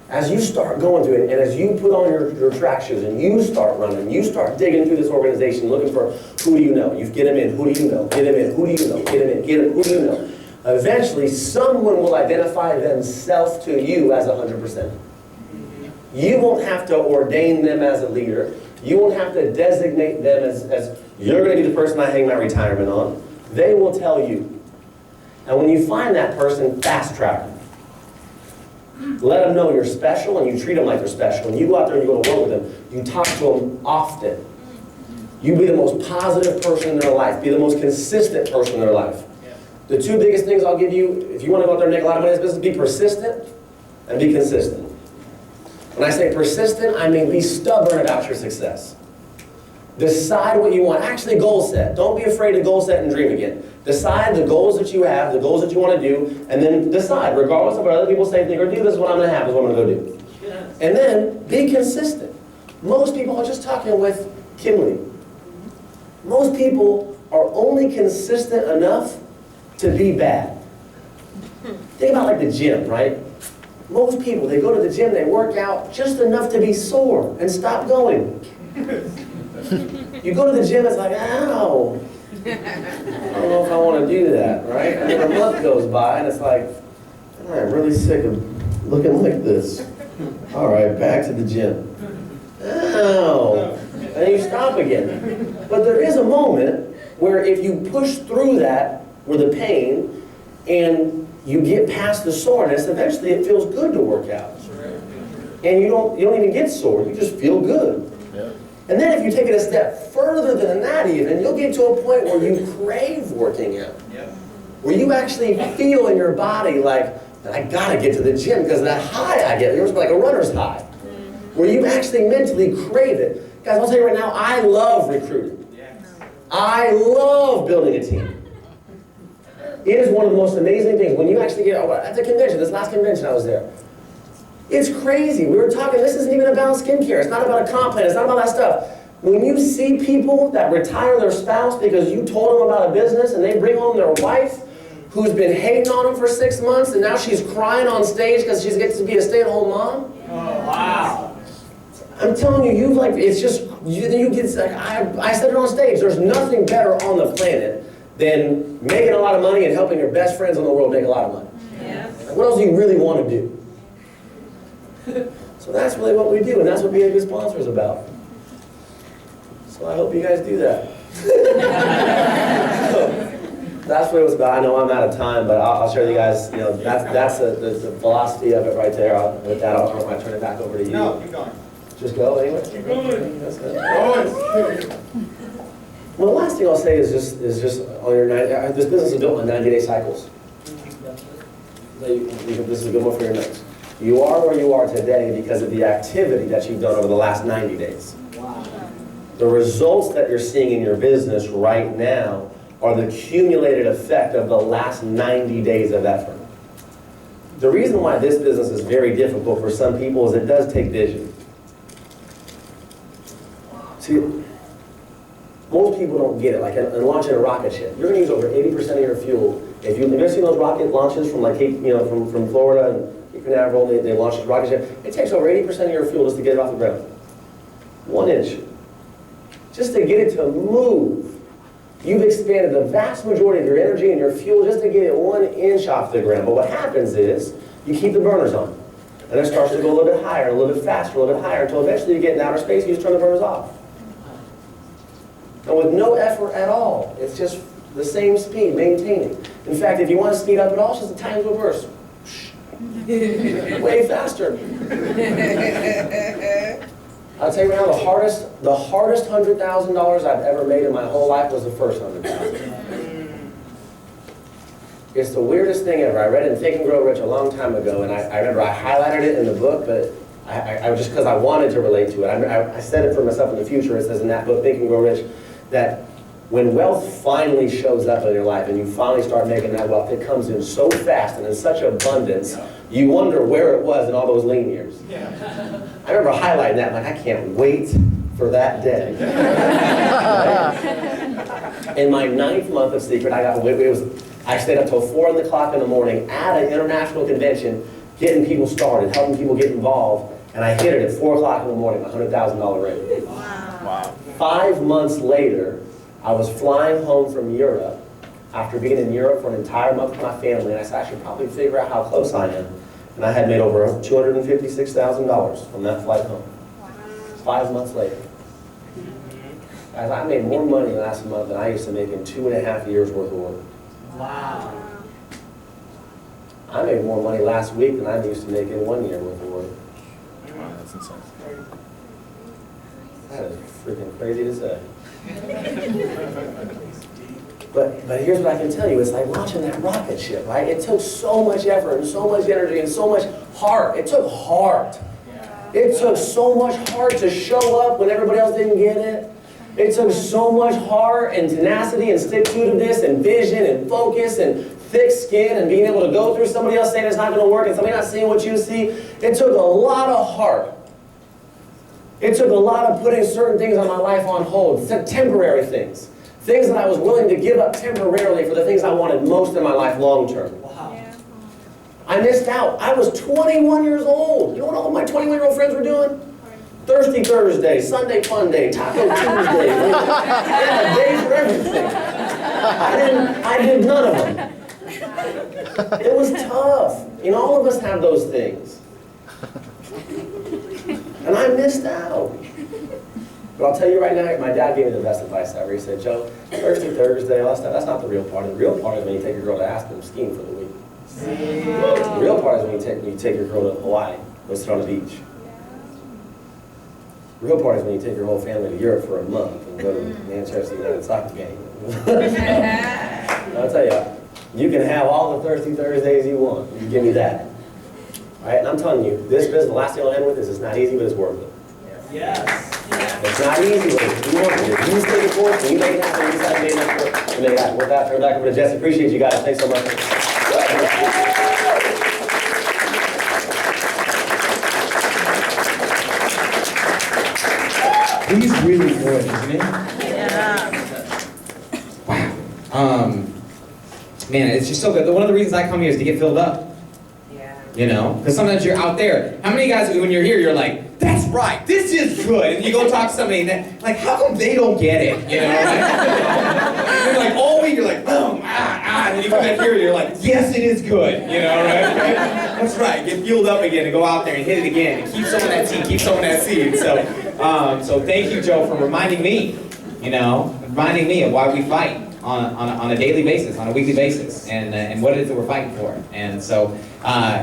S6: As you start going through it, and as you put on your track shoes, and you start running, you start digging through this organization, looking for who do you know? You get them in, who do you know? Get them in, who do you know? Get them in, get them, who do you know? Eventually, someone will identify themselves to you as 100%. You won't have to ordain them as a leader. You won't have to designate them as you're going to be the person I hang my retirement on. They will tell you. And when you find that person, fast track them. Let them know you're special, and you treat them like they're special. When you go out there and you go to work with them, you talk to them often. You be the most positive person in their life. Be the most consistent person in their life. The two biggest things I'll give you, if you want to go out there and make a lot of money in this business, be persistent and be consistent. When I say persistent, I mean be stubborn about your success. Decide what you want. Actually, goal set. Don't be afraid to goal set and dream again. Decide the goals that you have, the goals that you want to do, and then decide, regardless of what other people say, think or do, this is what I'm going to have, this is what I'm going to go do. And then be consistent. Most people are just talking with Kimberly. Most people are only consistent enough to be bad. Think about like the gym, right? Most people, they go to the gym, they work out just enough to be sore and stop going. You go to the gym, it's like, ow. I don't know if I want to do that, right? And then a month goes by and it's like, I'm really sick of looking like this. All right, back to the gym. Ow. And you stop again. But there is a moment where if you push through that, with the pain, and you get past the soreness, eventually it feels good to work out. And you don't even get sore, you just feel good. And then if you take it a step further than that even, you'll get to a point where you crave working out. Where you actually feel in your body like, I gotta get to the gym because of that high I get. It's like a runner's high. Where you actually mentally crave it. Guys, I'll tell you right now, I love recruiting. I love building a team. It is one of the most amazing things. When you actually get, at the convention, this last convention I was there, it's crazy. We were talking, this isn't even about skincare. It's not about a comp plan. It's not about that stuff. When you see people that retire their spouse because you told them about a business and they bring home their wife who's been hating on them for 6 months and now she's crying on stage because she gets to be a stay-at-home mom.
S1: Oh, wow.
S6: I'm telling you, it's just, you get, like, I said it on stage, there's nothing better on the planet than making a lot of money and helping your best friends in the world make a lot of money. Like, what else do you really want to do? So that's really what we do, and that's what being a good sponsor is about. So I hope you guys do that. So, that's what it was about. I know I'm out of time, but I'll share with you guys, that's the philosophy of it right there. With that, I'll turn it back over to you.
S1: No, keep going.
S6: Just go anyway?
S1: Keep going.
S6: That's good. Well, the last thing I'll say is just on your this business is built on 90-day cycles. This is a good one for your notes. You are where you are today because of the activity that you've done over the last 90 days. The results that you're seeing in your business right now are the cumulated effect of the last 90 days of effort. The reason why this business is very difficult for some people is it does take vision. See, most people don't get it. Like in launching a rocket ship, you're going to use over 80% of your fuel. If you've ever seen those rocket launches from from Florida and Cape Canaveral, they launch this rocket ship, it takes over 80% of your fuel just to get it off the ground. 1 inch. Just to get it to move. You've expanded the vast majority of your energy and your fuel just to get it 1 inch off the ground. But what happens is, you keep the burners on. And it starts to go a little bit higher, a little bit faster, a little bit higher, until eventually you get in outer space and you just turn the burners off. And with no effort at all, it's just the same speed, maintaining. In fact, if you want to speed up at all, it's just a tiny little burst. Way faster. I'll tell you right now, the hardest $100,000 I've ever made in my whole life was the first $100,000. It's the weirdest thing ever. I read it in Think and Grow Rich a long time ago, and I remember I highlighted it in the book, but I just because I wanted to relate to it. I said it for myself in the future. It says in that book, Think and Grow Rich, that when wealth finally shows up in your life and you finally start making that wealth, it comes in so fast and in such abundance, you wonder where it was in all those lean years. I remember highlighting that, like, I can't wait for that day. In my 9th month of Secret, I stayed up till 4 o'clock in the morning at an international convention, getting people started, helping people get involved, and I hit it at 4 o'clock in the morning, $100,000 rate. Wow. 5 months later, I was flying home from Europe after being in Europe for an entire month with my family, and I said, I should probably figure out how close I am. And I had made over $256,000 from that flight home. Wow. 5 months later. Guys, I made more money last month than I used to make in 2.5 years worth of work. Wow. I made more money last week than I used to make in 1 year worth of work. Wow, that's insane. That is freaking crazy to say. But here's what I can tell you, it's like launching that rocket ship, right? It took so much effort and so much energy and so much heart. It took heart. It took so much heart to show up when everybody else didn't get it. It took so much heart and tenacity and stick-to-itiveness and vision and focus and thick skin and being able to go through somebody else saying it's not going to work and somebody not seeing what you see. It took a lot of heart. It took a lot of putting certain things on my life on hold, temporary things. Things that I was willing to give up temporarily for the things I wanted most in my life long term. Wow. Yeah. I missed out. I was 21 years old. You know what all of my 21-year-old friends were doing? Thirsty Thursday, Sunday Fun Day, Taco Tuesday. They had a day for everything. I did none of them. It was tough. You know, all of us have those things. And I missed out. But I'll tell you right now, my dad gave me the best advice ever. He said, Joe, Thirsty Thursday, all that stuff, that's not the real part. The real part is when you take your girl to Aspen skiing for the week. Wow. The real part is when you take your girl to Hawaii, go sit on the beach. The real part is when you take your whole family to Europe for a month and go to Manchester United soccer game. I'll tell you, you can have all the Thirsty Thursdays you want. You give me that. All right, and I'm telling you, this business, the last thing I'll end with is it's not easy, but it's worth it. Yes. It's not easy, but it's worth it. You take it forward, and you make it happen, you decide to make it happen, and make it happen. With that, turn back over to Jesse. Appreciate you guys. Thanks so much.
S1: He's really good, isn't he?
S5: Yeah.
S1: Wow. Man, it's just so good. One of the reasons I come here is to get filled up. You know, because sometimes you're out there. How many guys, when you're here, you're like, that's right, this is good. And you go talk to somebody, and they're like, how come they don't get it? You know, right? You're like, all week, you're like, boom, and then you come back here, and you're like, yes, it is good. You know, right? That's right, get fueled up again and go out there and hit it again. And keep sowing that seed, keep sowing that seed. So thank you, Joe, for reminding me, reminding me of why we fight on a daily basis, on a weekly basis, and what it is that we're fighting for. And so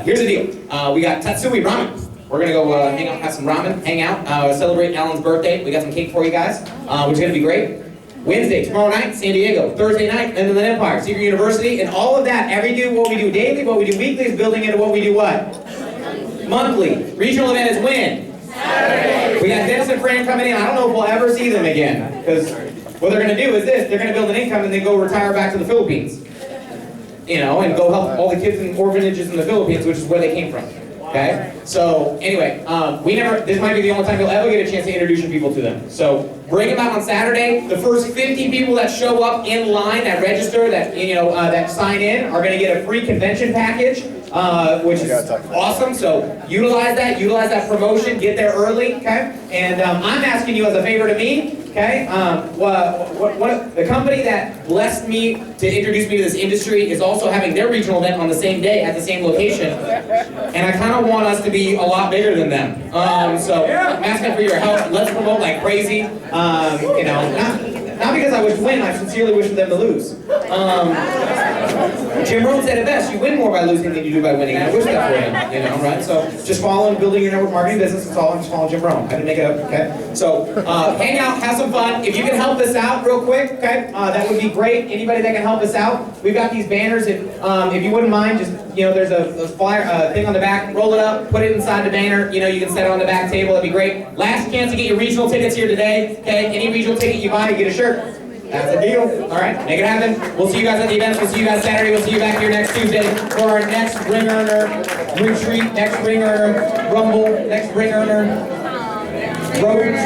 S1: here's the deal. We got Tatsumi Ramen. We're going to go hang out, have some ramen, hang out, celebrate Alan's birthday. We got some cake for you guys, which is going to be great. Wednesday, tomorrow night, San Diego. Thursday night, Inland Empire, Secret University, and all of that. What we do daily, what we do weekly is building into what we do what? Monthly. Regional event is when? Saturday. We got Dennis and Fran coming in. I don't know if we'll ever see them again, because what they're going to do is this. They're going to build an income and then go retire back to the Philippines. You know, and go help all the kids in orphanages in the Philippines, which is where they came from. Okay? So, anyway, this might be the only time you'll ever get a chance to introduce your people to them. So, bring them out on Saturday. The first 50 people that show up in line, that register, that sign in, are going to get a free convention package, which is awesome. So, utilize that promotion, get there early, okay? And I'm asking you as a favor to me, okay? The company that blessed me to introduce me to this industry is also having their regional event on the same day at the same location. And I kind of want us to be a lot bigger than them. So I'm asking for your help. Let's promote like crazy. Not because I wish to win, I sincerely wish for them to lose. Jim Rohn said it best, you win more by losing than you do by winning. I wish that for him, right? So just follow and building your network marketing business, that's all. I'm just following Jim Rohn. I didn't make it up, okay? So hang out, have some fun. If you can help us out real quick, okay, that would be great. Anybody that can help us out, we've got these banners. If you wouldn't mind, just, there's a flyer thing on the back, roll it up, put it inside the banner. You can set it on the back table, that'd be great. Last chance to get your regional tickets here today, okay? Any regional ticket you buy, you get a shirt. That's a deal. All right, make it happen. We'll see you guys at the events. We'll see you guys Saturday. We'll see you back here next Tuesday for our next Ring Earner retreat, next Ring Earner Rumble, next Ring Earner Road